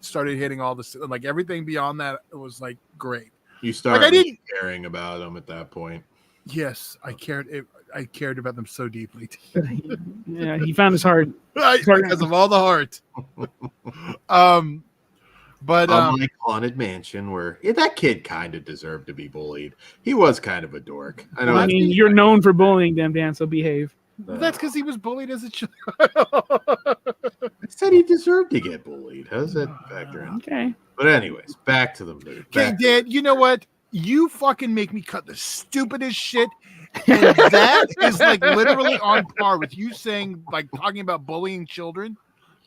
started hitting all this, like everything beyond that. It was like great. You started caring about them at that point. Yes, I cared. I cared about them so deeply. Yeah, he found his heart because of all the heart. But unlike Haunted Mansion, where that kid kind of deserved to be bullied. He was kind of a dork. I know. I mean, you're known for bullying them, Dan, so behave. That's because he was bullied as a child. I said he deserved to get bullied. How does that factor in? Okay. But anyways, back to the movie. Okay, Dan, you know what? You fucking make me cut the stupidest shit. And that is like literally on par with you saying, like, talking about bullying children.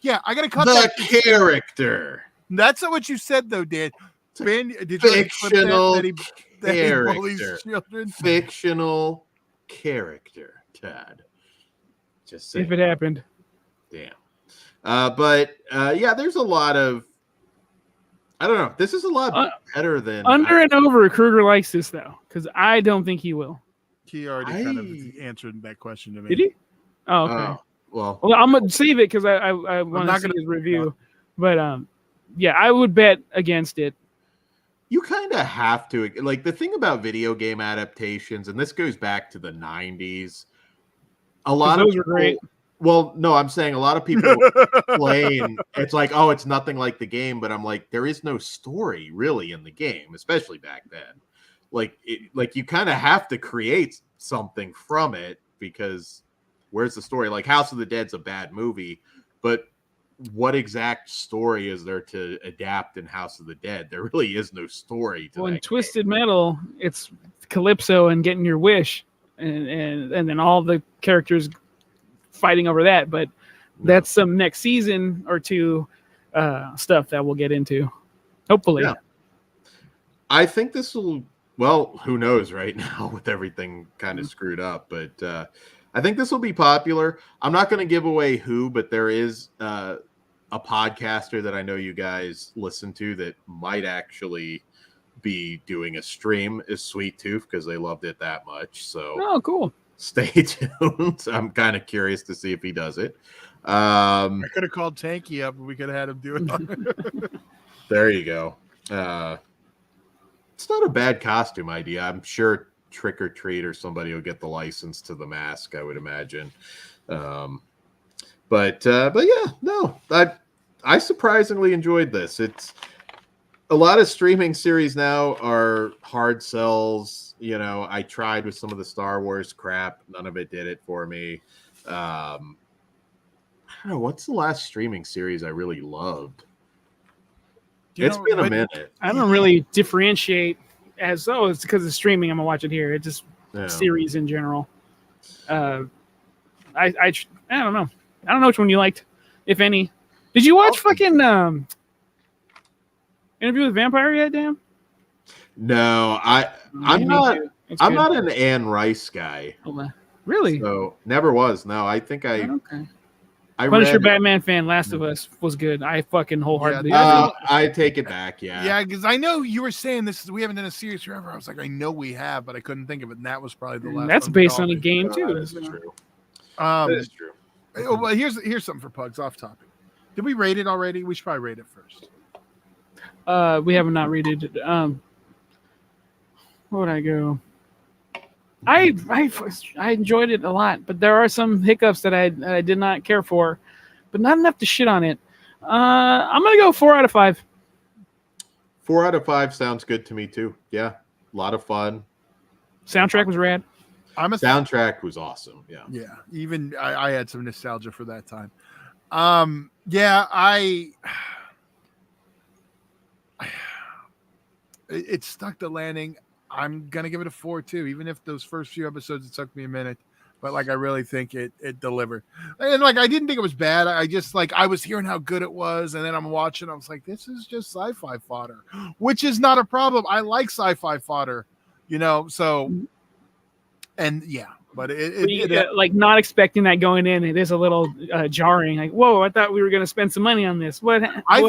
Yeah, I got to cut the character. That's not what you said, though, Dan. Ben, did you fictional that he bullies children? Fictional character, Todd. Just saying. If it happened. Damn. But there's a lot of, I don't know. This is a lot better than and over. Kruger likes this though, because I don't think he will. He already kind of answered that question to me. Did he? Oh, okay. Well, I'm gonna save it because I want to see his review. But I would bet against it. You kind of have to, like, the thing about video game adaptations, and this goes back to the 90s. A lot of those were great. Well, no, I'm saying a lot of people playing. It's like, oh, it's nothing like the game, but I'm like, there is no story really in the game, especially back then. Like you kind of have to create something from it, because where's the story? Like House of the Dead's a bad movie, but what exact story is there to adapt in House of the Dead? There really is no story to in Twisted Metal, it's Calypso and getting your wish, and then all the characters fighting over that. But that's some next season or two stuff that we'll get into, hopefully. Yeah. I think this will, well, who knows right now with everything kind of screwed up, but I think this will be popular. I'm not going to give away who, but there is a podcaster that I know you guys listen to that might actually be doing a stream is Sweet Tooth, because they loved it that much. So, oh, cool. Stay tuned. I'm kind of curious to see if he does it. I could have called Tanky up and we could have had him do it. There you go. It's not a bad costume idea. I'm sure Trick or Treat or somebody will get the license to the mask, I would imagine. But yeah, no, I surprisingly enjoyed this. It's a lot of streaming series now are hard sells. You know, I tried with some of the Star Wars crap. None of it did it for me. I don't know. What's the last streaming series I really loved? It's been a minute. I don't really differentiate as, it's because it's streaming, I'm going to watch it here. It just series in general. I don't know. I don't know which one you liked, if any. Did you watch fucking Interview with the Vampire yet, Dan? No, I'm not. I'm not an Anne Rice guy. Really? So never was. No, I think I. Okay. I Punisher read, Batman fan. Last of Us was good. I fucking wholeheartedly. I take it back. Yeah, because I know you were saying this. We haven't done a series forever. I was like, I know we have, but I couldn't think of it. And that was probably the last. That's based on a game too. That's true. That is true. Well, here's something for Pugs off topic. Did we rate it already? We should probably rate it first. We have not rated it. Where would I go? I enjoyed it a lot, but there are some hiccups that I did not care for, but not enough to shit on it. I'm gonna go 4 out of 5. 4 out of 5 sounds good to me too. Yeah, a lot of fun. Soundtrack was rad. Soundtrack was awesome. Yeah. Yeah. Even I had some nostalgia for that time. It stuck the landing. I'm gonna give it a 4 too, even if those first few episodes it took me a minute. But like I really think it delivered. And like I didn't think it was bad. I just like I was hearing how good it was, and then I'm watching, I was like, this is just sci-fi fodder, which is not a problem. I like sci-fi fodder, so and yeah. But like not expecting that going in, it is a little jarring. Like, whoa! I thought we were going to spend some money on this. What happened? I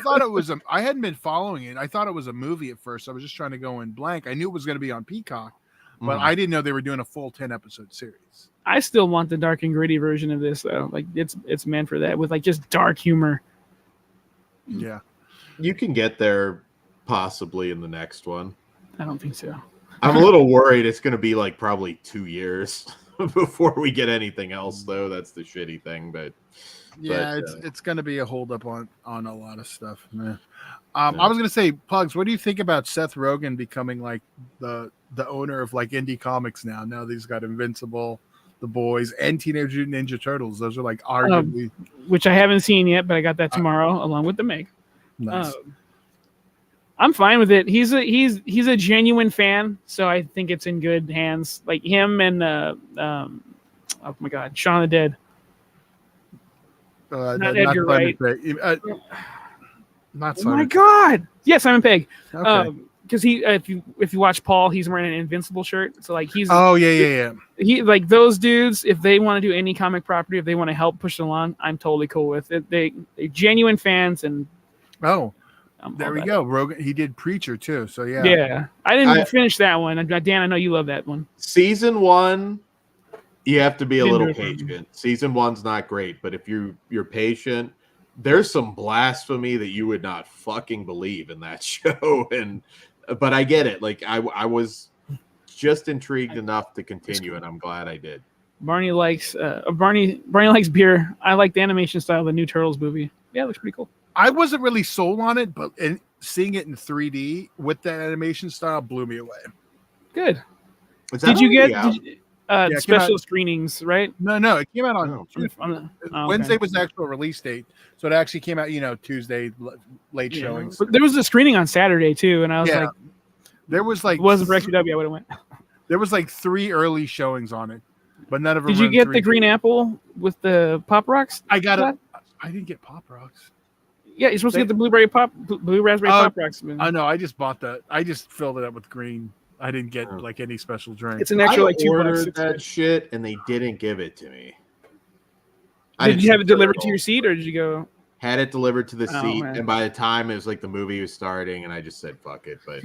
thought it was. I hadn't been following it. I thought it was a movie at first. I was just trying to go in blank. I knew it was going to be on Peacock, but I didn't know they were doing a full 10-episode series. I still want the dark and gritty version of this though. Like it's meant for that with like just dark humor. Yeah, you can get there possibly in the next one. I don't think so. I'm a little worried it's going to be like probably 2 years before we get anything else, though. That's the shitty thing, but it's going to be a holdup on a lot of stuff, man. I was going to say, Pugs, what do you think about Seth Rogen becoming like the owner of like indie comics now? Now that he's got Invincible, The Boys, and Teenage Mutant Ninja Turtles. Those are like arguably, which I haven't seen yet, but I got that tomorrow along with the Meg. Nice. I'm fine with it. He's a genuine fan, so I think it's in good hands. Like him and oh my God, Shaun of the Dead. Not Edgar Wright. Not oh my God! Yes, Simon Pegg. Okay. Because if you watch Paul, he's wearing an Invincible shirt. So like he's yeah. He like those dudes. If they want to do any comic property, if they want to help push it along, I'm totally cool with it. They're genuine fans and there we go. Rogan, he did Preacher too, so yeah. Yeah, I didn't finish that one. Dan, I know you love that one. Season 1, you have to be a little patient. Season 1's not great, but if you're patient, there's some blasphemy that you would not fucking believe in that show. But I get it. Like I was just intrigued enough to continue, and I'm glad I did. Barney likes beer. I like the animation style of the new Turtles movie. Yeah, it looks pretty cool. I wasn't really sold on it, but seeing it in 3D with that animation style blew me away. Good. Did you get special screenings, right? No, it came out on Wednesday okay. was the actual release date, so it actually came out, Tuesday late showings. But there was a screening on Saturday too, and I was like, there was like it wasn't for XW, I would have went. There was like 3 early showings on it, but none of them. Did you get the green apple with the Pop Rocks? I got it. I didn't get Pop Rocks. Yeah, you're supposed to get the blue raspberry Pop Rocks. I know. I just bought that. I just filled it up with green. I didn't get like any special drink. It's an extra like $2. Ordered that shit, and they didn't give it to me. Did you have it delivered to your seat, or did you go? Had it delivered to the seat, man. And by the time it was like the movie was starting, and I just said fuck it. But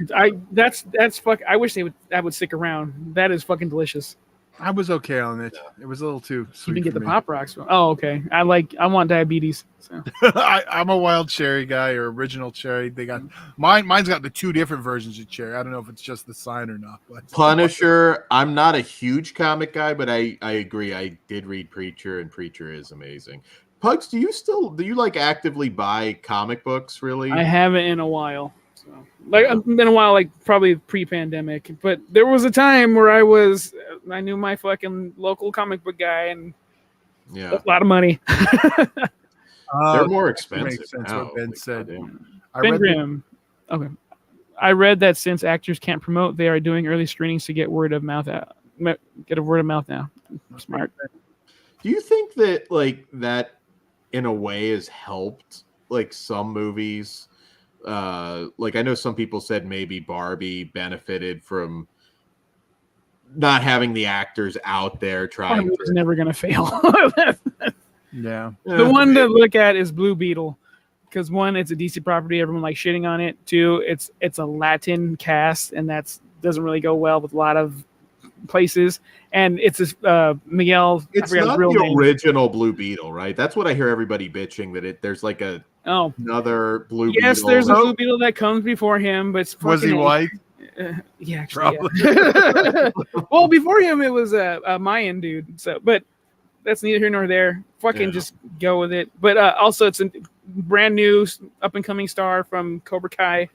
that's fuck. I wish that would stick around. That is fucking delicious. I was okay on it. It was a little too sweet. You didn't get the Pop Rocks. Oh, okay. I want diabetes. So. I'm a wild cherry guy or original cherry. They got mine's got the 2 different versions of cherry. I don't know if it's just the sign or not. But Punisher. I'm not a huge comic guy, but I agree. I did read Preacher, and Preacher is amazing. Pugs, do you like actively buy comic books? Really? I haven't in a while. So, like it's been a while, like probably pre-pandemic. But there was a time where I knew my fucking local comic book guy, and a lot of money. They're more expensive now. What Ben said. Ben Grimm. Okay. I read that since actors can't promote, they are doing early screenings to get word of mouth out. Get a word of mouth now. Smart. Do you think that like that in a way has helped like some movies? Like I know some people said maybe Barbie benefited from not having the actors out there trying. It's never gonna fail. Yeah. The one to look at is Blue Beetle, because one, it's a DC property, everyone likes shitting on it. Two, it's a Latin cast, and doesn't really go well with a lot of places. And it's Miguel. It's not the original Blue Beetle, right? That's what I hear everybody bitching, that there's like another Blue Beetle. Yes, there's a Blue Beetle that comes before him, but was he white? Yeah, actually. Yeah. Well, before him it was a Mayan dude. So, but that's neither here nor there. Fucking just go with it. But also, it's a brand new up and coming star from Cobra Kai.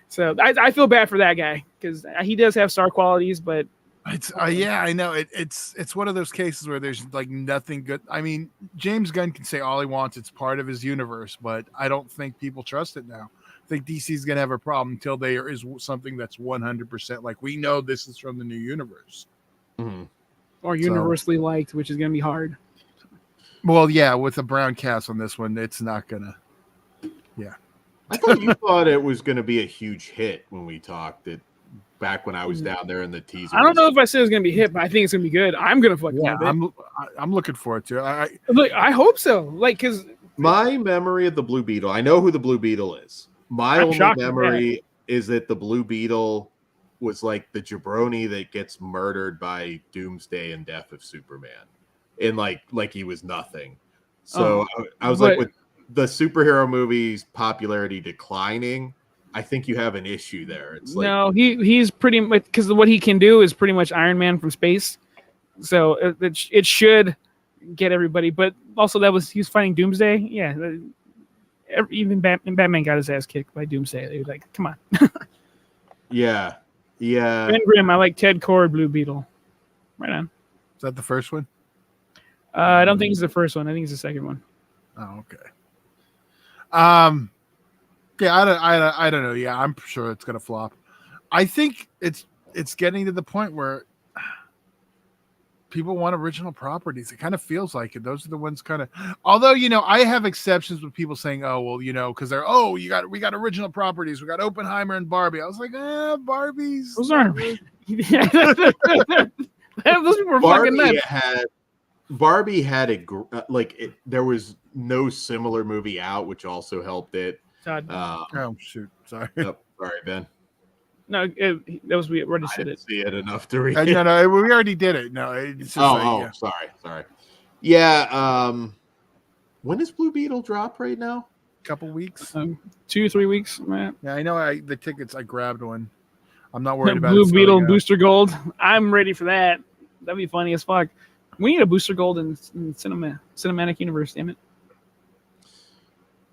So I feel bad for that guy because he does have star qualities, but it's I know it's one of those cases where there's like nothing good. I mean, James Gunn can say all he wants; it's part of his universe, but I don't think people trust it now. I think DC's gonna have a problem until there is something that's 100% like we know this is from the new universe, or universally liked, which is gonna be hard. Well, yeah, with a brown cast on this one, it's not gonna. Yeah, I thought you thought it was gonna be a huge hit when we talked it. Back when I was down there in the teaser. I don't know if I said it was gonna be hit, but I think it's gonna be good. I'm gonna fucking love it. I'm looking forward to it. I hope so. Like, because my memory of the Blue Beetle, I know who the Blue Beetle is. My only memory is that the Blue Beetle was like the jabroni that gets murdered by Doomsday and Death of Superman, and like he was nothing. So I was like, with the superhero movies' popularity declining, I think you have an issue there. It's like, no, he's pretty much, because what he can do is pretty much Iron Man from space. So it should get everybody. But also he was fighting Doomsday. Yeah, even Batman got his ass kicked by Doomsday. They were like, come on. yeah. Ben Grimm, I like Ted Cord, Blue Beetle. Right on. Is that the first one? I don't think it's the first one. I think it's the second one. Oh, okay. Yeah, I don't know. Yeah, I'm sure it's gonna flop. I think it's getting to the point where people want original properties. It kind of feels like it. Those are the ones kind of. Although I have exceptions with people saying, "Oh, well, because they're we got original properties. We got Oppenheimer and Barbie." I was like, Barbies. Those aren't. Those people were fucking nuts. Barbie had there was no similar movie out, which also helped it. Oh shoot! Sorry. Oh, sorry, Ben. No, that was we already said it. See it enough to read. No, we already did it. No, it's just sorry. Yeah. When does Blue Beetle drop right now? Couple weeks. 2-3 weeks. Man. Yeah, I know. The tickets, I grabbed one. I'm not worried about Blue Beetle Booster Gold. I'm ready for that. That'd be funny as fuck. We need a Booster Gold in cinematic universe. Damn it.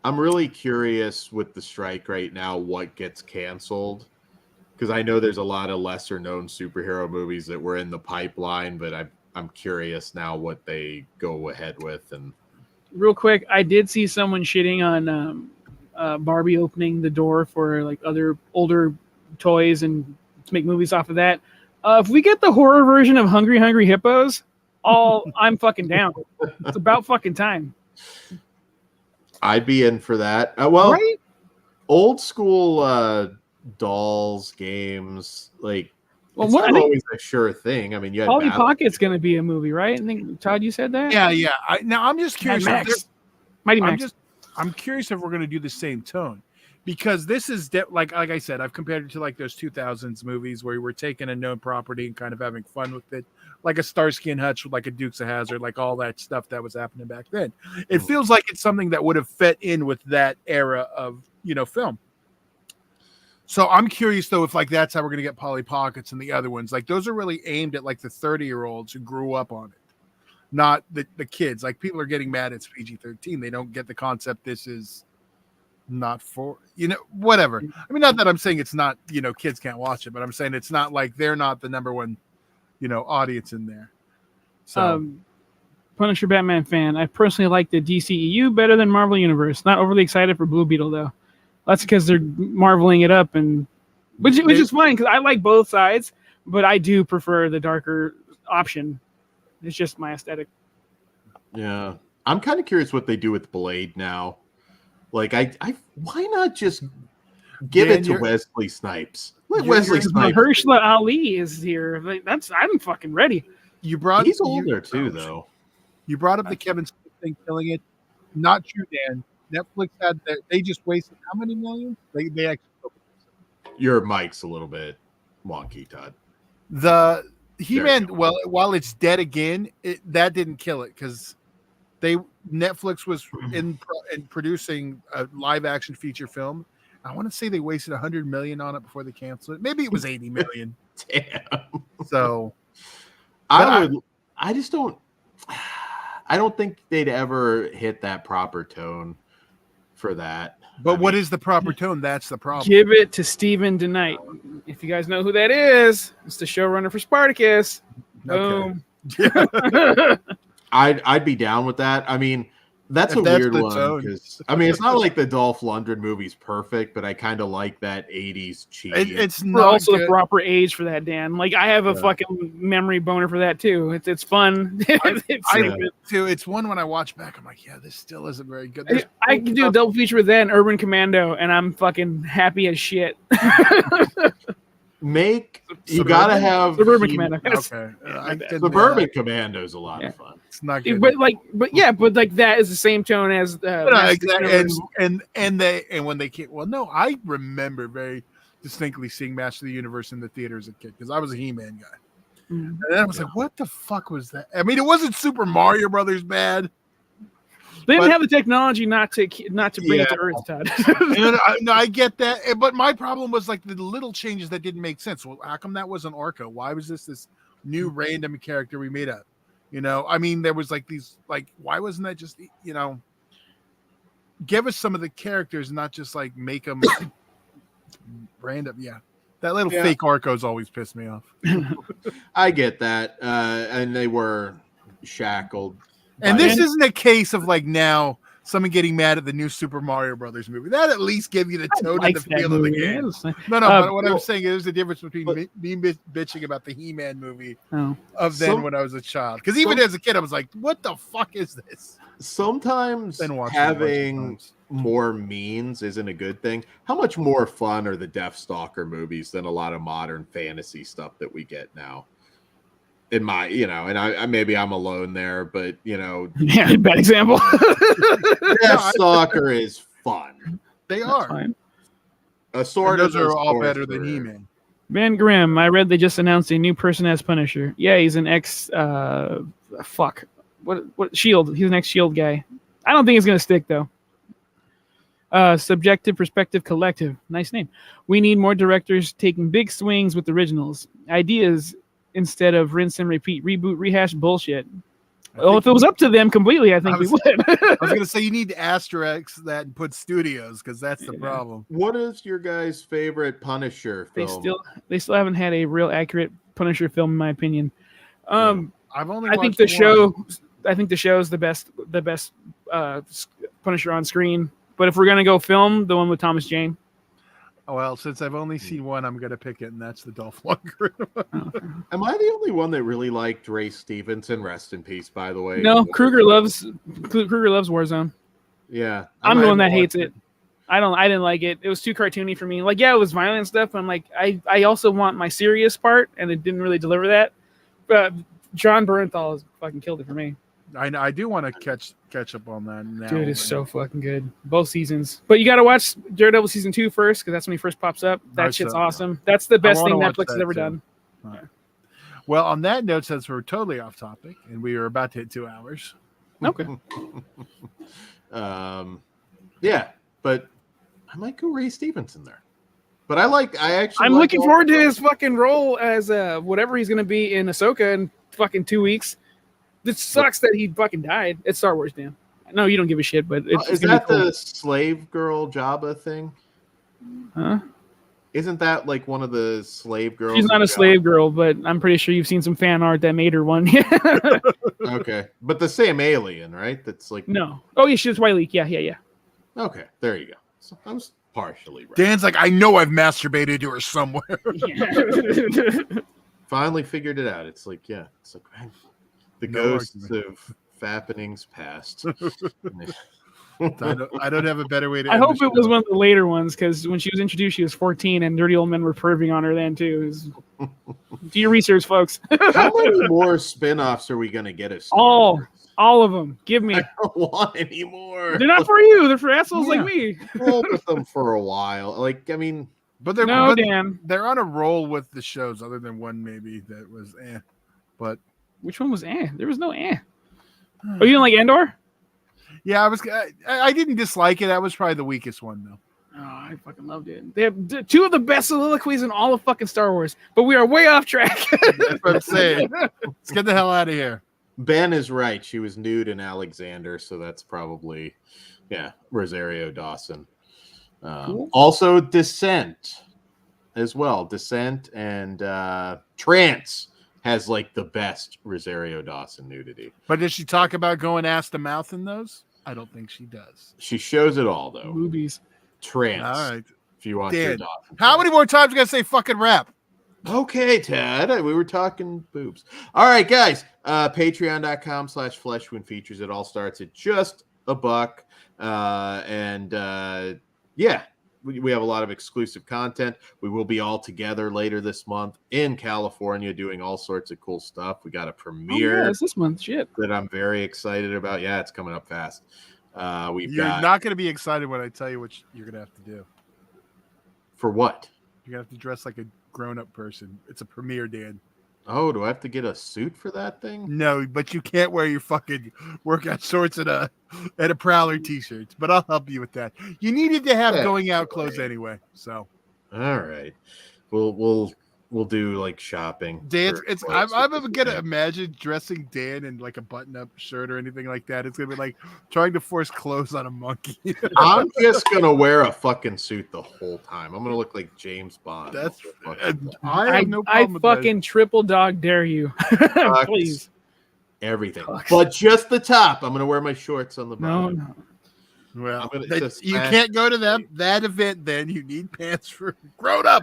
I'm really curious with the strike right now what gets canceled, because I know there's a lot of lesser known superhero movies that were in the pipeline, but I'm curious now what they go ahead with. And real quick, I did see someone shitting on Barbie opening the door for like other older toys and to make movies off of that. If we get the horror version of Hungry Hungry Hippos, I'm fucking down. It's about fucking time. I'd be in for that. Right? Old school dolls games, like it's not always a sure thing. I mean, you had Polly Pocket's going to be a movie, right? I think Todd, you said that. Yeah. Now I'm just curious. Mighty Max. I'm curious if we're going to do the same tone, because this is like I said, I've compared it to like those 2000s movies where we're taking a known property and kind of having fun with it, like a Starsky and Hutch, like a Dukes of Hazzard, like all that stuff that was happening back then. It feels like it's something that would have fit in with that era of film. So I'm curious though if like that's how we're going to get Polly Pockets and the other ones. Like those are really aimed at like the 30-year-olds who grew up on it, not the kids. Like people are getting mad it's PG-13. They don't get the concept. This is not for whatever. I mean, not that I'm saying it's not kids can't watch it, but I'm saying it's not like they're not the number one audience in there. So Punisher Batman fan. I personally like the DCEU better than Marvel Universe. Not overly excited for Blue Beetle though. That's because they're marveling it up and which is fine because I like both sides, but I do prefer the darker option. It's just my aesthetic. Yeah, I'm kind of curious what they do with Blade now. Like, why not just give it to Wesley Snipes? Let Wesley Snipes. Mahershala Ali is here. Like, I'm fucking ready. He's older too, though. You brought up the Kevin Smith thing, killing it. Not true, Dan. Netflix they just wasted how many million? They actually. Your mic's a little bit wonky, Todd. The He-Man, while it's dead again, that didn't kill it because Netflix was in producing a live action feature film. I want to say they wasted $100 million on it before they canceled it. Maybe it was $80 million. Damn. So I don't think they'd ever hit that proper tone for that. But what is the proper tone? That's the problem. Give it to Steven DeKnight. If you guys know who that is, it's the showrunner for Spartacus. Okay. Boom. I'd be down with that. I mean, that's a weird one because it's not like the Dolph Lundgren movie's perfect, but I kind of like that 80s cheese. It's not also the proper age for that, Dan. Like I have a fucking memory boner for that too. It's fun. It's one when I watch back, I'm like, yeah, this still isn't very good. I can do a double feature with that and Urban Commando, and I'm fucking happy as shit. You gotta have Suburban Commando. Okay, Suburban Commando is a lot of fun. It's not good, but that is the same tone as exactly. And when they came, I remember very distinctly seeing Master of the Universe in the theater as a kid because I was a He-Man guy, and then I was like, what the fuck was that? I mean, it wasn't Super Mario Brothers bad. They didn't have the technology not to bring it to Earth, Todd. No, I get that, but my problem was like the little changes that didn't make sense. Well, how come that wasn't Orko? Why was this new random character we made up? I mean, there was like these, like, why wasn't that just, give us some of the characters, not just like make them random. Yeah, that little fake Orko's always pissed me off. I get that, and they were shackled. And this isn't a case of like now someone getting mad at the new Super Mario Brothers movie. That at least give you the tone and the feel of the game. But what I'm saying is there's a difference between me bitching about the He-Man movie when I was a child. Because even as a kid, I was like, what the fuck is this? Sometimes having more means isn't a good thing. How much more fun are the Deathstalker movies than a lot of modern fantasy stuff that we get now? In my, and I maybe I'm alone there, but bad example. Deathstalker is fun. They are. Those are all better than He-Man. Van Grimm, I read they just announced a new person as Punisher. Yeah, he's an ex. What Shield? He's an ex-Shield guy. I don't think it's gonna stick though. Subjective Perspective Collective. Nice name. We need more directors taking big swings with originals. Ideas instead of rinse and repeat, reboot, rehash bullshit. Well, if it was up to them completely, I think we would. I was going to say you need to asterisk that and put studios because that's the problem. What is your guys' favorite Punisher film? They still haven't had a real accurate Punisher film, in my opinion. I think the show is the best Punisher on screen. But if we're gonna go film, the one with Thomas Jane. Well, since I've only seen one, I'm going to pick it, and that's the Dolph Lundgren. Am I the only one that really liked Ray Stevenson? Rest in peace, by the way. No, Kruger loves Warzone. Yeah. I'm the one that hates it. I didn't like it. It was too cartoony for me. Like, yeah, it was violent stuff, but I'm like, I also want my serious part, and it didn't really deliver that. But John Bernthal has fucking killed it for me. I do want to catch up on that now. Dude, it's so fucking good. Both seasons. But you got to watch Daredevil season 2 first because that's when he first pops up. That shit's awesome. Yeah. That's the best thing Netflix has ever done. Right. Well, on that note, since we're totally off topic and we are about to hit 2 hours. Okay. Yeah, but I might go Ray Stevenson there. But I'm looking forward to his fucking role as whatever he's going to be in Ahsoka in fucking 2 weeks. It sucks that he fucking died. It's Star Wars, Dan. No, you don't give a shit, but is that the slave girl Jabba thing? Huh? Isn't that like one of the slave girls? She's not a slave girl, but I'm pretty sure you've seen some fan art that made her one. Okay, but the same alien, right? That's like no. Oh yeah, she's Twi'lek. Yeah. Okay, there you go. So partially right. Dan's like, I know I've masturbated to her somewhere. Finally figured it out. It's like, man, the ghosts of fappenings past. I don't have a better way to. I hope it was one of the later ones, because when she was introduced, she was 14, and dirty old men were perving on her then too. Do your research, folks. How many more spin-offs are we gonna get? All of them. Give me. I don't want any more. They're not for you. They're for assholes like me. Roll with them for a while. Like, I mean, but they're Dan. They're on a roll with the shows, other than one maybe that was But which one was There was no Oh, you didn't like Andor? Yeah, I didn't dislike it. That was probably the weakest one, though. Oh, I fucking loved it. They have two of the best soliloquies in all of fucking Star Wars, but we are way off track. That's what I'm saying. Let's get the hell out of here. Ben is right. She was nude in Alexander, so that's probably, Rosario Dawson. Cool. Also, Descent as well. Descent and Trance has like the best Rosario Dawson nudity. But does she talk about going ass to mouth in those? I don't think she does. She shows it all, though. Movies. Trance. All right. If you want Dan, to. how many more times are you going to say fucking rap? Okay, Ted. We were talking boobs. All right, guys. Patreon.com/Fleshwound Features. It all starts at just $1. We have a lot of exclusive content. We will be all together later this month in California doing all sorts of cool stuff. We got a premiere it's this month. Shit. that I'm very excited about. Yeah, it's coming up fast. You're not going to be excited when I tell you what you're going to have to do. For what? You're going to have to dress like a grown-up person. It's a premiere, Dan. Oh, do I have to get a suit for that thing? No, but you can't wear your fucking workout shorts and a Prowler t-shirt. But I'll help you with that. You needed to have going out clothes anyway. So, all right, we'll do like shopping. Dan, I'm gonna imagine dressing Dan in like a button-up shirt or anything like that. It's gonna be like trying to force clothes on a monkey. I'm just gonna wear a fucking suit the whole time. I'm gonna look like James Bond. I have no problem with fucking triple dog dare you. Please. Everything. But just the top. I'm gonna wear my shorts on the bottom. No. Well, you can't go to that event then. You need pants for grown up.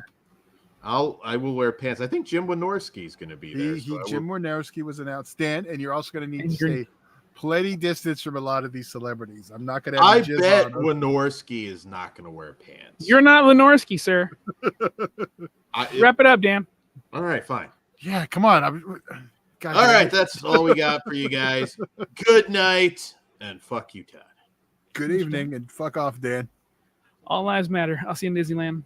I will wear pants. I think Jim Wynorski is going to be there. Jim Wynorski was announced. Dan, and you're also going to need to stay plenty distance from a lot of these celebrities. I'm not going to. I bet Wynorski is not going to wear pants. You're not Wynorski, sir. Wrap it up, Dan. All right, fine. Yeah, come on. All right, that's all we got for you guys. Good night, and fuck you, Ted. Good evening, and fuck off, Dan. All lives matter. I'll see you in Disneyland.